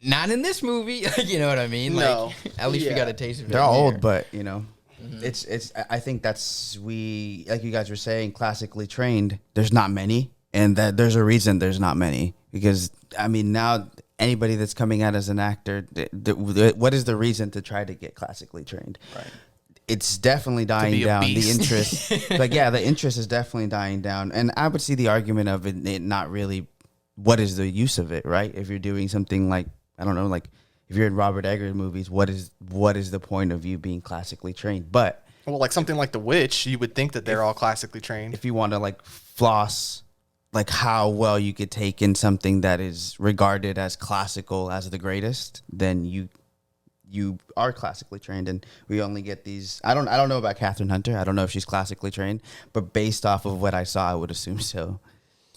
not in this movie. You know what I mean? No. Like, at least we got a taste of it. They're old, but, it's I think that's, like you guys were saying, classically trained. There's not many, and that there's a reason there's not many, because, now anybody that's coming out as an actor, what is the reason to try to get classically trained? Right. It's definitely dying down. The interest, the interest is definitely dying down. And I would see the argument of it not really, what is the use of it, right? If you're doing something like, I don't know, like if you're in Robert Eggers movies, what is the point of you being classically trained? But like something like The Witch, you would think that they're all classically trained. If you want to like floss like how well you could take in something that is regarded as classical as the greatest, then you are classically trained. And we only get these. I don't know about Catherine Hunter. I don't know if she's classically trained, but based off of what I saw, I would assume so.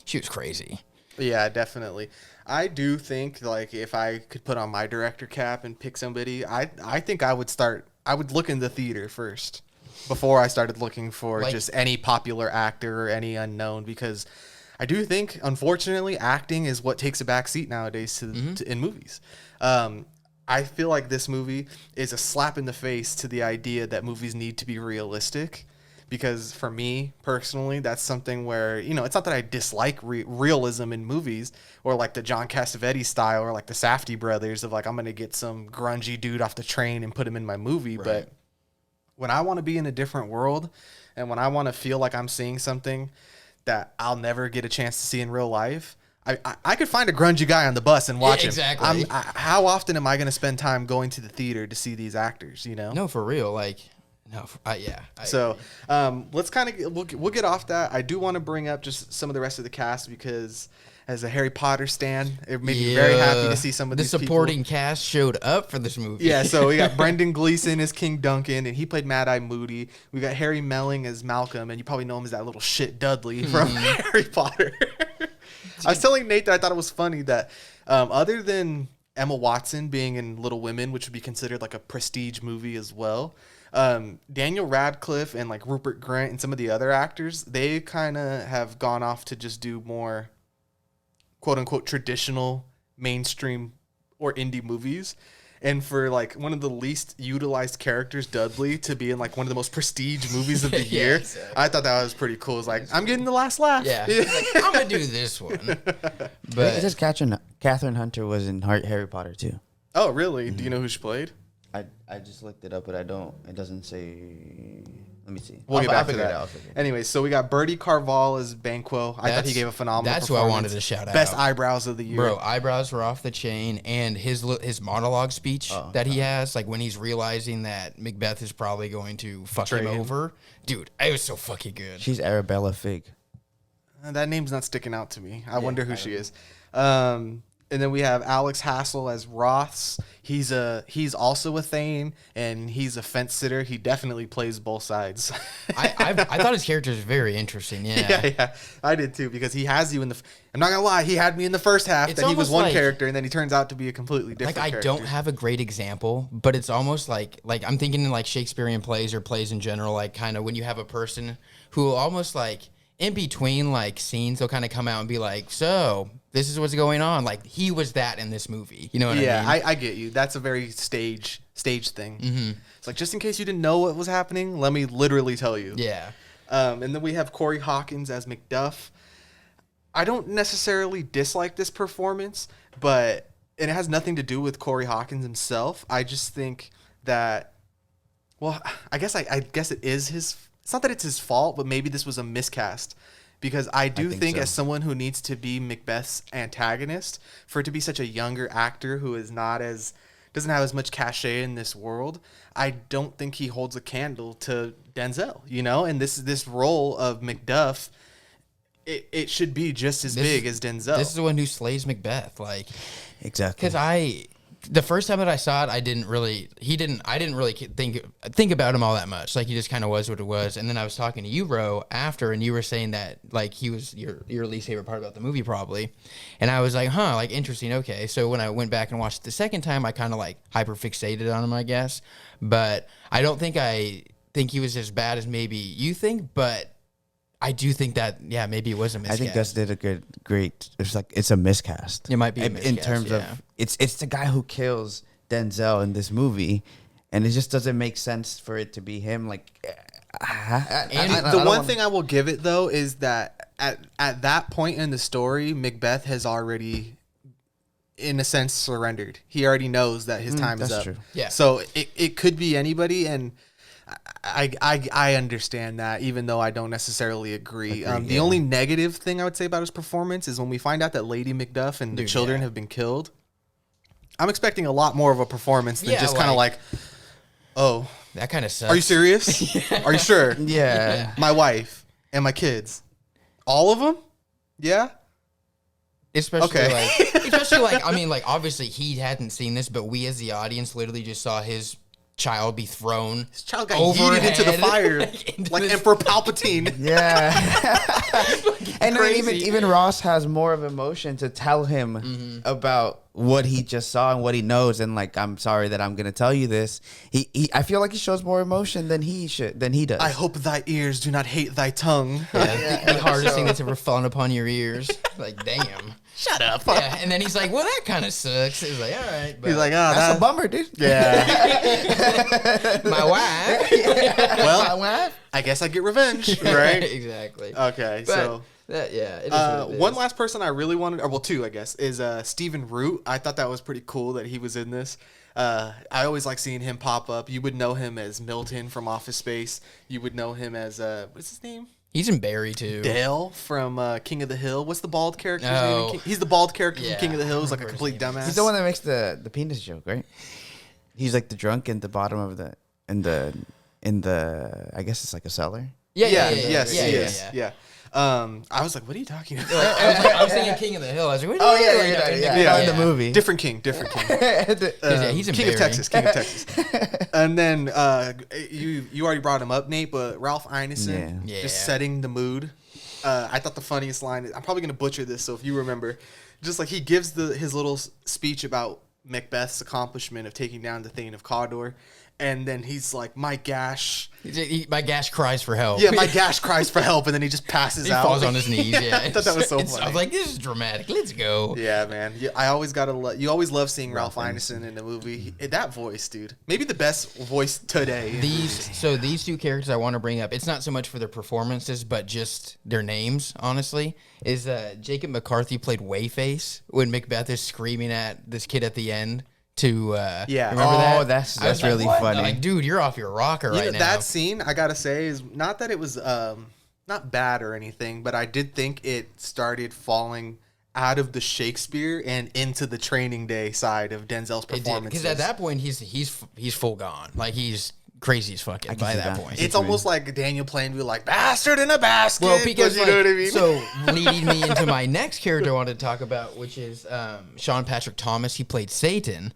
She was crazy. Yeah, definitely. I do think like if I could put on my director cap and pick somebody, I think I would look in the theater first before I started looking for just any popular actor or any unknown, because I do think, unfortunately, acting is what takes a back seat nowadays in movies. I feel like this movie is a slap in the face to the idea that movies need to be realistic, because for me personally, that's something where, it's not that I dislike realism in movies, or like the John Cassavetes style, or like the Safdie brothers of like, I'm going to get some grungy dude off the train and put him in my movie. Right. But when I want to be in a different world and when I want to feel like I'm seeing something that I'll never get a chance to see in real life, I could find a grungy guy on the bus and watch him. Exactly. How often am I going to spend time going to the theater to see these actors, you know? No, for real. Like, no, yeah. So let's kind of, we'll get off that. I do want to bring up just some of the rest of the cast because as a Harry Potter stan, it made me very happy to see some of these people. The supporting cast showed up for this movie. Yeah, so we got Brendan Gleeson as King Duncan, and he played Mad-Eye Moody. We got Harry Melling as Malcolm, and you probably know him as that little shit Dudley from Harry Potter. I was telling Nate that I thought it was funny that other than Emma Watson being in Little Women, which would be considered like a prestige movie as well, Daniel Radcliffe and like Rupert Grint and some of the other actors, they kind of have gone off to just do more quote unquote traditional mainstream or indie movies. And for like one of the least utilized characters, Dudley, to be in like one of the most prestige movies of the year, exactly. I thought that was pretty cool. It's like, I'm getting the last laugh. Yeah, like, I'm gonna do this one. But it says Catherine Hunter was in Harry Potter too. Oh, really? Do you know who she played? I just looked it up, but it doesn't say. Let me see. We'll get back to that. Anyway, so we got Bertie Carval as Banquo. I thought he gave a phenomenal performance. That's who I wanted to shout out. Best eyebrows of the year. Bro, eyebrows were off the chain. And his monologue speech that he has, like when he's realizing that Macbeth is probably going to fuck him over. Dude, it was so fucking good. She's Arabella Fig. That name's not sticking out to me. I wonder who she is. And then we have Alex Hassel as Roths. He's also a Thane, and he's a fence sitter. He definitely plays both sides. I thought his character was very interesting. Yeah, I did too, because he has you in the. I'm not gonna lie, he had me in the first half that he was one character, and then he turns out to be a completely different. Like I don't have a great example, but it's almost like I'm thinking in like Shakespearean plays or plays in general, like kind of when you have a person who almost like in between like scenes, they'll kind of come out and be like, so this is what's going on. Like he was that in this movie. You know what I mean? Yeah, I get you. That's a very stage thing. Mm-hmm. It's like, just in case you didn't know what was happening, let me literally tell you. Yeah. And then we have Corey Hawkins as Mcduff. I don't necessarily dislike this performance, but it has nothing to do with Corey Hawkins himself. I just think that, well, I guess it is his. It's not that it's his fault, but maybe this was a miscast. Because I think so. As someone who needs to be Macbeth's antagonist, for it to be such a younger actor who is doesn't have as much cachet in this world, I don't think he holds a candle to Denzel, you know? And this role of Mcduff, it should be just as big as Denzel. This is the one who slays Macbeth, like exactly. Because the first time that I saw it, I didn't really think about him all that much. Like he just kind of was what it was. And then I was talking to you, Ro, after, and you were saying that like he was your least favorite part about the movie, probably. And I was like, like interesting. Okay, so when I went back and watched it the second time, I kind of like hyper fixated on him, I guess. But I don't think he was as bad as maybe you think, but I do think that, maybe it was a miscast. I think Gus did a great. It's a miscast. It might be a miscast, in terms of it's the guy who kills Denzel in this movie, and it just doesn't make sense for it to be him. Like, the one thing I will give it though is that at that point in the story, Macbeth has already, in a sense, surrendered. He already knows that his time is up. True. Yeah. So it could be anybody, and I understand that, even though I don't necessarily agree. The only negative thing I would say about his performance is when we find out that Lady Mcduff and the children have been killed. I'm expecting a lot more of a performance than just kind of like, oh, that kind of sucks. Are you serious? Are you sure? Yeah. My wife and my kids, all of them? Yeah. Especially like I mean, like obviously he hadn't seen this, but we as the audience literally just saw his child be thrown. His child got yeeted into the fire like Emperor Palpatine. Yeah. And then even Ross has more of emotion to tell him about what he just saw and what he knows, and like, I'm sorry that I'm gonna tell you this. I feel like he shows more emotion than he does. I hope thy ears do not hate thy tongue. The hardest thing that's ever fallen upon your ears. Like, damn. Shut up. Yeah, and then he's like, well, that kind of sucks. He's like, all right. But he's like, that's a bummer, dude. Yeah. My wife. Well, my wife? I guess I get revenge, right? Exactly. Okay, but so. It is one last person I really wanted, or well, two, I guess, is Stephen Root. I thought that was pretty cool that he was in this. I always like seeing him pop up. You would know him as Milton from Office Space. You would know him as what's his name? He's in Barry too. Dale from King of the Hill. What's the bald character's name? Oh. He's the bald character from Yeah, King of the Hill. He's I like a remember complete his name. dumbass. He's the one that makes the penis joke, right? He's like the drunk in the bottom of the in the I guess it's like a cellar. Yeah. I was like, what are you talking about? I was thinking King of the Hill. I was like, what yeah. In the movie. Different king. He's in King of Barry. Texas. And then you already brought him up, Nate, but Ralph Ineson, Yeah. just setting the mood. I thought the funniest line, I'm probably going to butcher this, so if you remember, just like he gives his little speech about Macbeth's accomplishment of taking down the Thane of Cawdor, and then he's like, my gash cries for help. Yeah, my gash cries for help, and then he just passes He out. falls on his knees. Yeah, I thought that was so I funny. was like, this is dramatic. Let's go. Yeah, man. I always you always love seeing Ralph Ineson in a movie. That voice, dude, maybe the best voice today. These two characters I want to bring up. It's not so much for their performances, but just their names. Honestly, is Jacob McCarthy played Wayface when Macbeth is screaming at this kid at the end. To Yeah. remember that? Oh, that's I was really like, what? funny. Like, dude, you're off your rocker right now. That scene, I gotta say, is not that it was not bad or anything, but I did think it started falling out of the Shakespeare and into the Training Day side of Denzel's performances. Because at that point he's full gone. Like he's crazy as fucking by see that that. point. It's almost like Daniel Plainview, like bastard in a basket. Well, because you know what I mean. So leading me into my next character I wanted to talk about, which is Sean Patrick Thomas. He played Satan.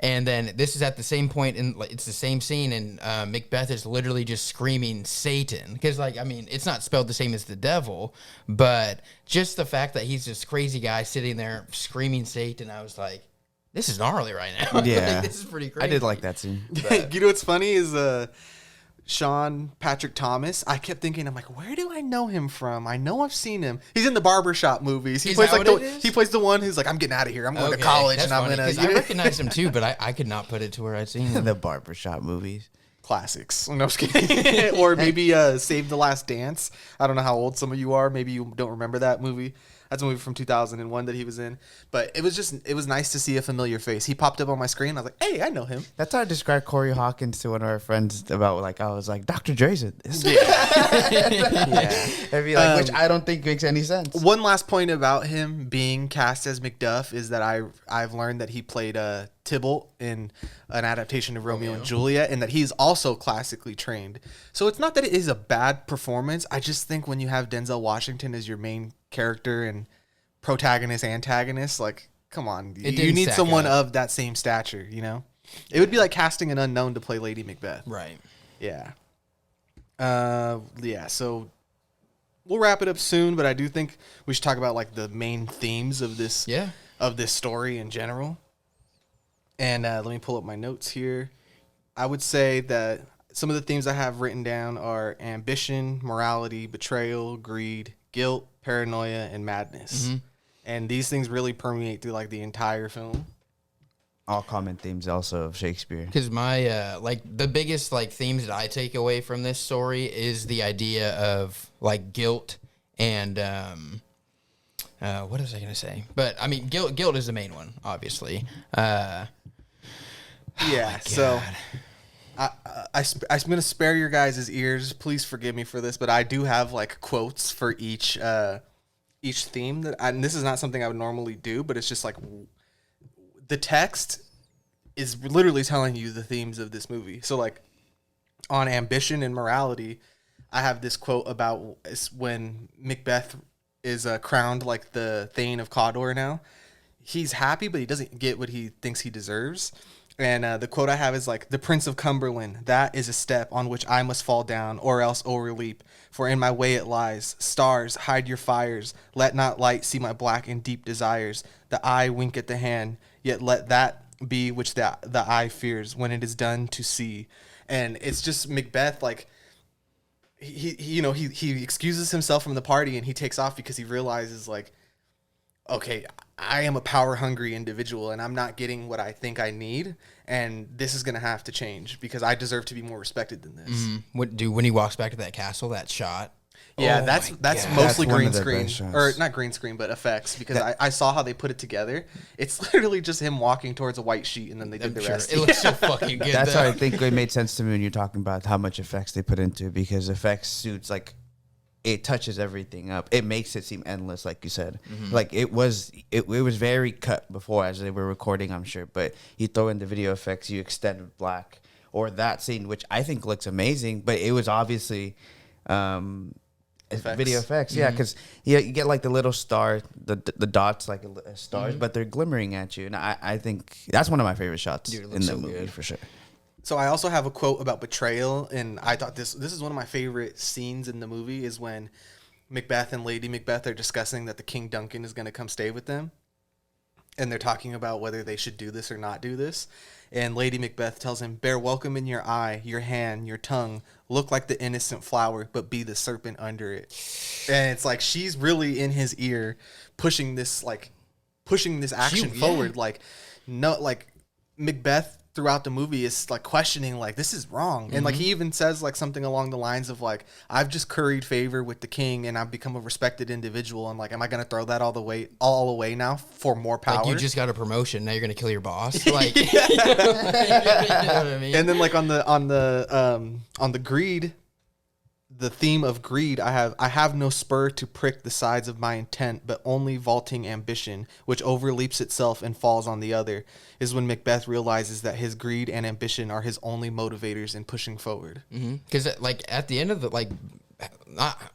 And then this is at the same point, it's the same scene, and Macbeth is literally just screaming Satan. Because, it's not spelled the same as the devil, but just the fact that he's this crazy guy sitting there screaming Satan, I was like, this is gnarly right now. Yeah. Like, this is pretty crazy. I did like that scene. You know what's funny is Sean Patrick Thomas. I kept thinking, I'm like, where do I know him from? I know I've seen him. He's in the barbershop movies. He Is plays that like what it is? he plays the one who's like, I'm getting out of here. I'm going to college, and I'm funny, gonna. 'cause I recognize him too, but I could not put it to where I'd seen him. The barbershop movies. Classics. No, I'm just kidding. Or maybe Save the Last Dance. I don't know how old some of you are. Maybe you don't remember that movie. That's a movie from 2001 that he was in. But it was nice to see a familiar face. He popped up on my screen. I was like, hey, I know him. That's how I described Corey Hawkins to one of our friends about, like, I was like, Dr. Dre's it. I'd be like, which I don't think makes any sense. One last point about him being cast as Mcduff is that I've learned that he played Tybalt in an adaptation of Romeo and Juliet, and that he's also classically trained. So it's not that it is a bad performance. I just think when you have Denzel Washington as your main character and protagonist, antagonist, like, come on, you need someone of that same stature, you know? It would be like casting an unknown to play Lady Macbeth. Right. Yeah. So we'll wrap it up soon, but I do think we should talk about like the main themes of this story in general. And let me pull up my notes here. I would say that some of the themes I have written down are ambition, morality, betrayal, greed, guilt, paranoia, and madness. Mm-hmm. And these things really permeate through like the entire film. All common themes also of Shakespeare. Because my the biggest themes that I take away from this story is the idea of guilt and what was I gonna say? But I mean, guilt is the main one, obviously. So I'm gonna spare your guys' ears. Please forgive me for this, but I do have quotes for each theme and this is not something I would normally do, but it's just the text is literally telling you the themes of this movie. So on ambition and morality, I have this quote about when Macbeth is crowned the Thane of Cawdor now. He's happy, but he doesn't get what he thinks he deserves. And the quote I have is the Prince of Cumberland, that is a step on which I must fall down or else overleap. For in my way it lies. Stars, hide your fires. Let not light see my black and deep desires. The eye wink at the hand, yet let that be which the eye fears when it is done to see. And it's just Macbeth, he excuses himself from the party and he takes off because he realizes okay, I am a power-hungry individual, and I'm not getting what I think I need, and this is going to have to change because I deserve to be more respected than this. When he walks back to that castle, that shot. Yeah, Oh that's my God. mostly That's one green of the screen, best shots. or not green screen, but effects. Because I saw how they put it together. It's literally just him walking towards a white sheet, and then they did the rest. It looks so fucking good. That's though. why I think it made sense to me when you're talking about how much effects they put into it, because effects suits, like, it touches everything up. It makes it seem endless, like you said. Like it was very cut before as they were recording, I'm sure. But you throw in the video effects, you extend black, or that scene, which I think looks amazing, but it was obviously video effects. Yeah, because you get like the little star, the dots like stars, but they're glimmering at you, and I think that's one of my favorite shots Dude, it in looks the so movie good. for sure. So I also have a quote about betrayal, and I thought this is one of my favorite scenes in the movie is when Macbeth and Lady Macbeth are discussing that the King Duncan is going to come stay with them, and they're talking about whether they should do this or not do this. And Lady Macbeth tells him, "Bear welcome in your eye, your hand, your tongue. Look like the innocent flower, but be the serpent under it." And it's like she's really in his ear, pushing this action forward. Like, no, like Macbeth throughout the movie is like questioning, like, this is wrong. And like he even says like something along the lines of like, I've just curried favor with the king and I've become a respected individual, and like, am I gonna throw that all away now for more power? Like, you just got a promotion, now you're gonna kill your boss. Like, you know what I mean? And then like on the greed, the theme of greed, I have no spur to prick the sides of my intent, but only vaulting ambition, which overleaps itself and falls on the other, is when Macbeth realizes that his greed and ambition are his only motivators in pushing forward. Because like at the end of the I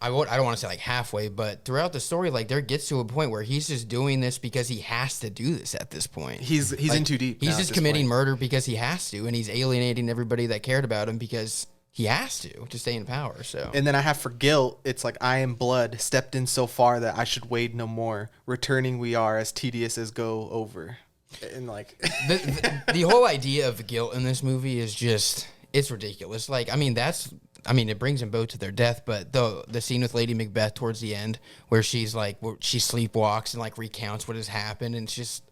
don't want to say like halfway, but throughout the story, like there gets to a point where he's just doing this because he has to do this at this point. He's like, in too deep. He's now just at this committing point. murder because he has to, and he's alienating everybody that cared about him because he has to stay in power. So, And then I have for guilt, it's like, I am blood, stepped in so far that I should wade no more. Returning we are, as tedious as go over. And like the whole idea of guilt in this movie is just, it's ridiculous. Like, it brings them both to their death, but the scene with Lady Macbeth towards the end where she sleepwalks and like recounts what has happened, and it's just,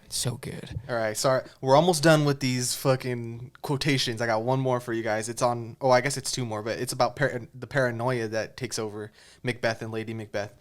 it's so good. All right, sorry. We're almost done with these fucking quotations. I got one more for you guys. It's on, I guess it's two more, but it's about the paranoia that takes over Macbeth and Lady Macbeth.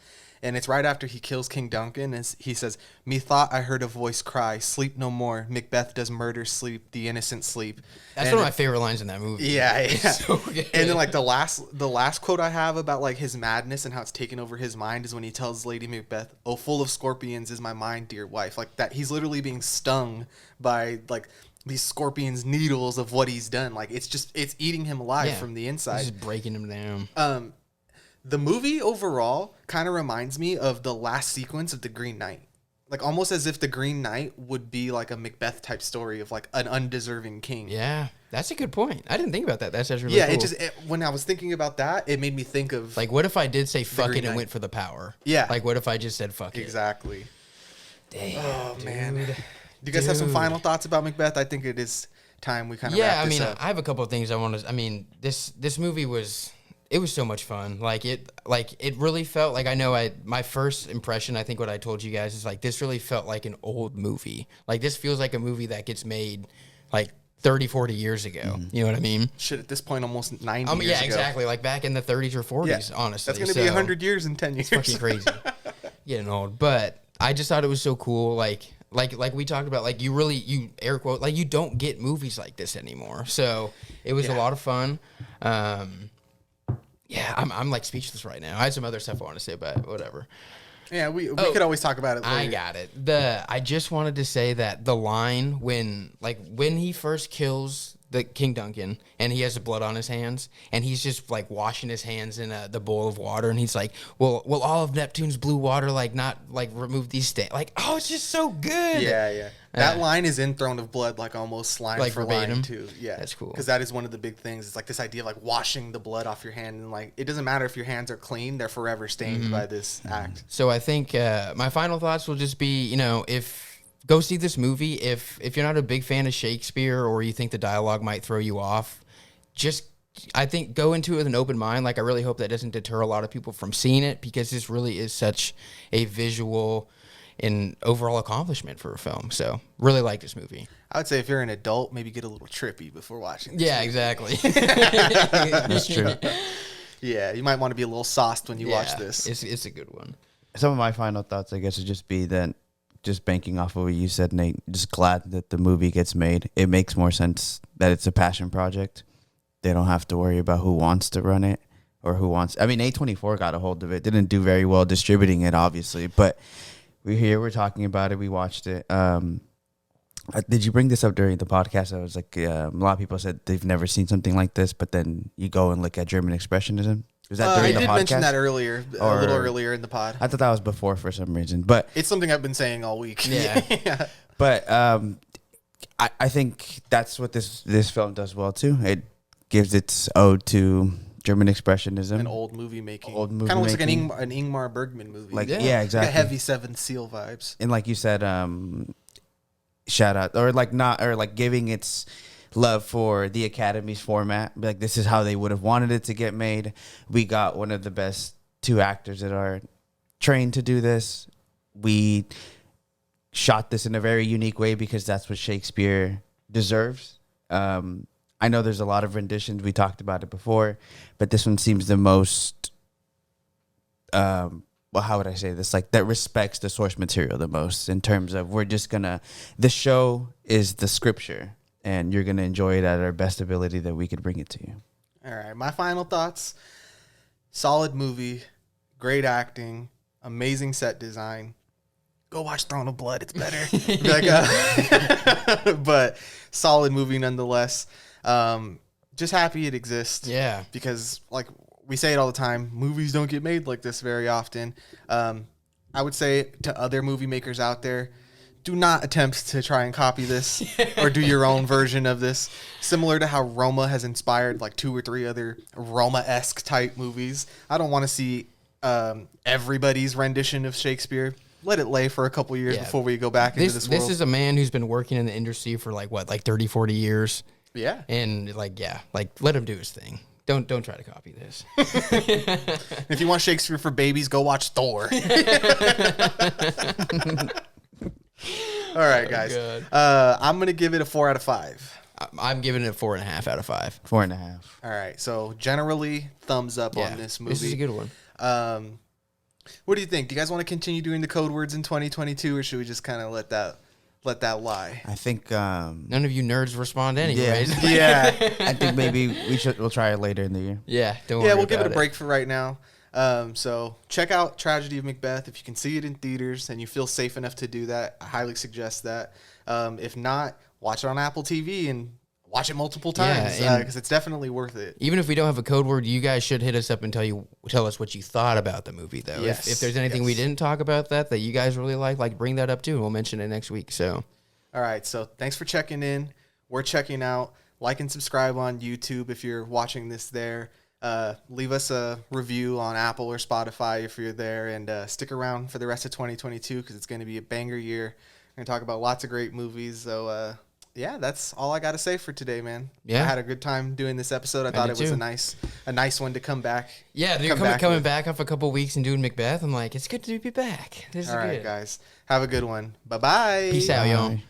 And it's right after he kills King Duncan, and he says, "Methought I heard a voice cry, sleep no more. Macbeth does murder sleep, the innocent sleep." That's And one of my favorite lines in that movie. Yeah, yeah. It's so good. And then like the last quote I have about like his madness and how it's taken over his mind is when he tells Lady Macbeth, "Oh, full of scorpions is my mind, dear wife." Like that, he's literally being stung by like these scorpions' needles of what he's done. Like it's eating him alive from the inside. It's just breaking him down. The movie overall kind of reminds me of the last sequence of The Green Knight. Like almost as if The Green Knight would be like a Macbeth type story of like an undeserving king. Yeah, that's a good point. I didn't think about that. That's actually really cool. When I was thinking about that, it made me think of Like, what if I did say fuck Green it and Knight. went for the power? Yeah. Like, what if I just said fuck it? exactly. Damn, Oh dude. man, do you guys have some final thoughts about Macbeth? I think it is time we kind of Yeah, wrap I this mean, up. I have a couple of things I want to. I mean, this movie was. It was so much fun. It really felt like, my first impression, I think what I told you guys is like, this really felt like an old movie. Like, this feels like a movie that gets made like 30, 40 years ago. You know what I mean? Shit, at this point, almost 90 years Yeah, ago. exactly. Like back in the 30s or 40s, honestly. That's going to be 100 years in 10 years. Fucking crazy. Getting old. But I just thought it was so cool. Like we talked about, like you air quote, like you don't get movies like this anymore. So it was a lot of fun. Yeah, I'm like speechless right now. I had some other stuff I want to say, but whatever. Yeah, we could always talk about it later. I got it. I just wanted to say that the line when he first kills the King Duncan and he has the blood on his hands and he's just like washing his hands in the bowl of water and he's like, well, all of Neptune's blue water like not like remove these stains? Like, oh, it's just so good. Yeah. That line is in Throne of Blood, like almost line Like for verbatim? line too. Yeah, That's cool. Because that is one of the big things. It's like this idea of like washing the blood off your hand, and like it doesn't matter if your hands are clean; they're forever stained by this act. So I think my final thoughts will just be, if go see this movie. If you're not a big fan of Shakespeare or you think the dialogue might throw you off, I think go into it with an open mind. Like, I really hope that doesn't deter a lot of people from seeing it, because this really is such a visual and overall accomplishment for a film. So really like this movie. I would say if you're an adult, maybe get a little trippy before watching. This Yeah, movie. exactly. That's true. Yeah, you might want to be a little sauced when you watch Yeah, this. It's a good one. Some of my final thoughts, I guess, would just be that, just banking off of what you said, Nate, just glad that the movie gets made. It makes more sense that it's a passion project. They don't have to worry about who wants to run it or who wants. I mean, A24 got a hold of it. Didn't do very well distributing it, obviously, but we're here. We're talking about it. We watched it. Did you bring this up during the podcast? I was like, a lot of people said they've never seen something like this, but then you go and look at German Expressionism. Was that during the podcast? I did mention that earlier, a little earlier in the pod. I thought that was before for some reason, but it's something I've been saying all week. Yeah. Yeah. But I think that's what this film does well too. It gives its ode to German Expressionism, An old movie making. Old movie Kind of looks like making. an Ingmar Bergman movie. like Yeah. yeah, exactly. Like a heavy Seventh Seal vibes. And like you said, shout out or like not or like giving its love for the Academy's format. Like this is how they would have wanted it to get made. We got one of the best two actors that are trained to do this. We shot this in a very unique way because that's what Shakespeare deserves. I know there's a lot of renditions. We talked about it before, but this one seems the most, well, how would I say this? Like that respects the source material the most in terms of the show is the scripture and you're going to enjoy it at our best ability that we could bring it to you. All right. My final thoughts. Solid movie. Great acting. Amazing set design. Go watch Throne of Blood. It's better. But solid movie nonetheless. Just happy it exists. Yeah. Because like we say it all the time, movies don't get made like this very often. I would say to other movie makers out there, do not attempt to try and copy this or do your own version of this. Similar to how Roma has inspired like 2 or 3 other Roma-esque type movies. I don't want to see everybody's rendition of Shakespeare. Let it lay for a couple years before we go back into this world. This is a man who's been working in the industry for like 30, 40 years. Yeah. And let him do his thing. Don't try to copy this. If you want Shakespeare for babies, go watch Thor. All right, guys. I'm going to give it a 4 out of 5. I'm giving it 4.5 out of 5. 4.5. All right. So generally, thumbs up on this movie. This is a good one. What do you think? Do you guys want to continue doing the code words in 2022, or should we just kind of let that lie? I think None of you nerds respond anyways. Yeah. I think maybe we'll try it later in the year. Yeah, don't worry. Yeah, we'll give it a about break for right now. So check out Tragedy of Macbeth. If you can see it in theaters and you feel safe enough to do that, I highly suggest that. If not, watch it on Apple TV and watch it multiple times because it's definitely worth it. Even if we don't have a code word, you guys should hit us up and tell us what you thought about the movie, though. Yes, If there's anything we didn't talk about that you guys really like bring that up too, and we'll mention it next week. So, all right. So thanks for checking in. We're checking out. Like and subscribe on YouTube if you're watching this there. Leave us a review on Apple or Spotify if you're there, and stick around for the rest of 2022 because it's going to be a banger year. We're going to talk about lots of great movies. So, yeah, that's all I got to say for today, man. Yeah. I had a good time doing this episode. I thought it was a nice one to come back. Yeah, dude, coming back off a couple weeks and doing Macbeth, I'm like, it's good to be back. This is all right, good. guys. Have a good one. Bye-bye. Peace out, y'all. Bye.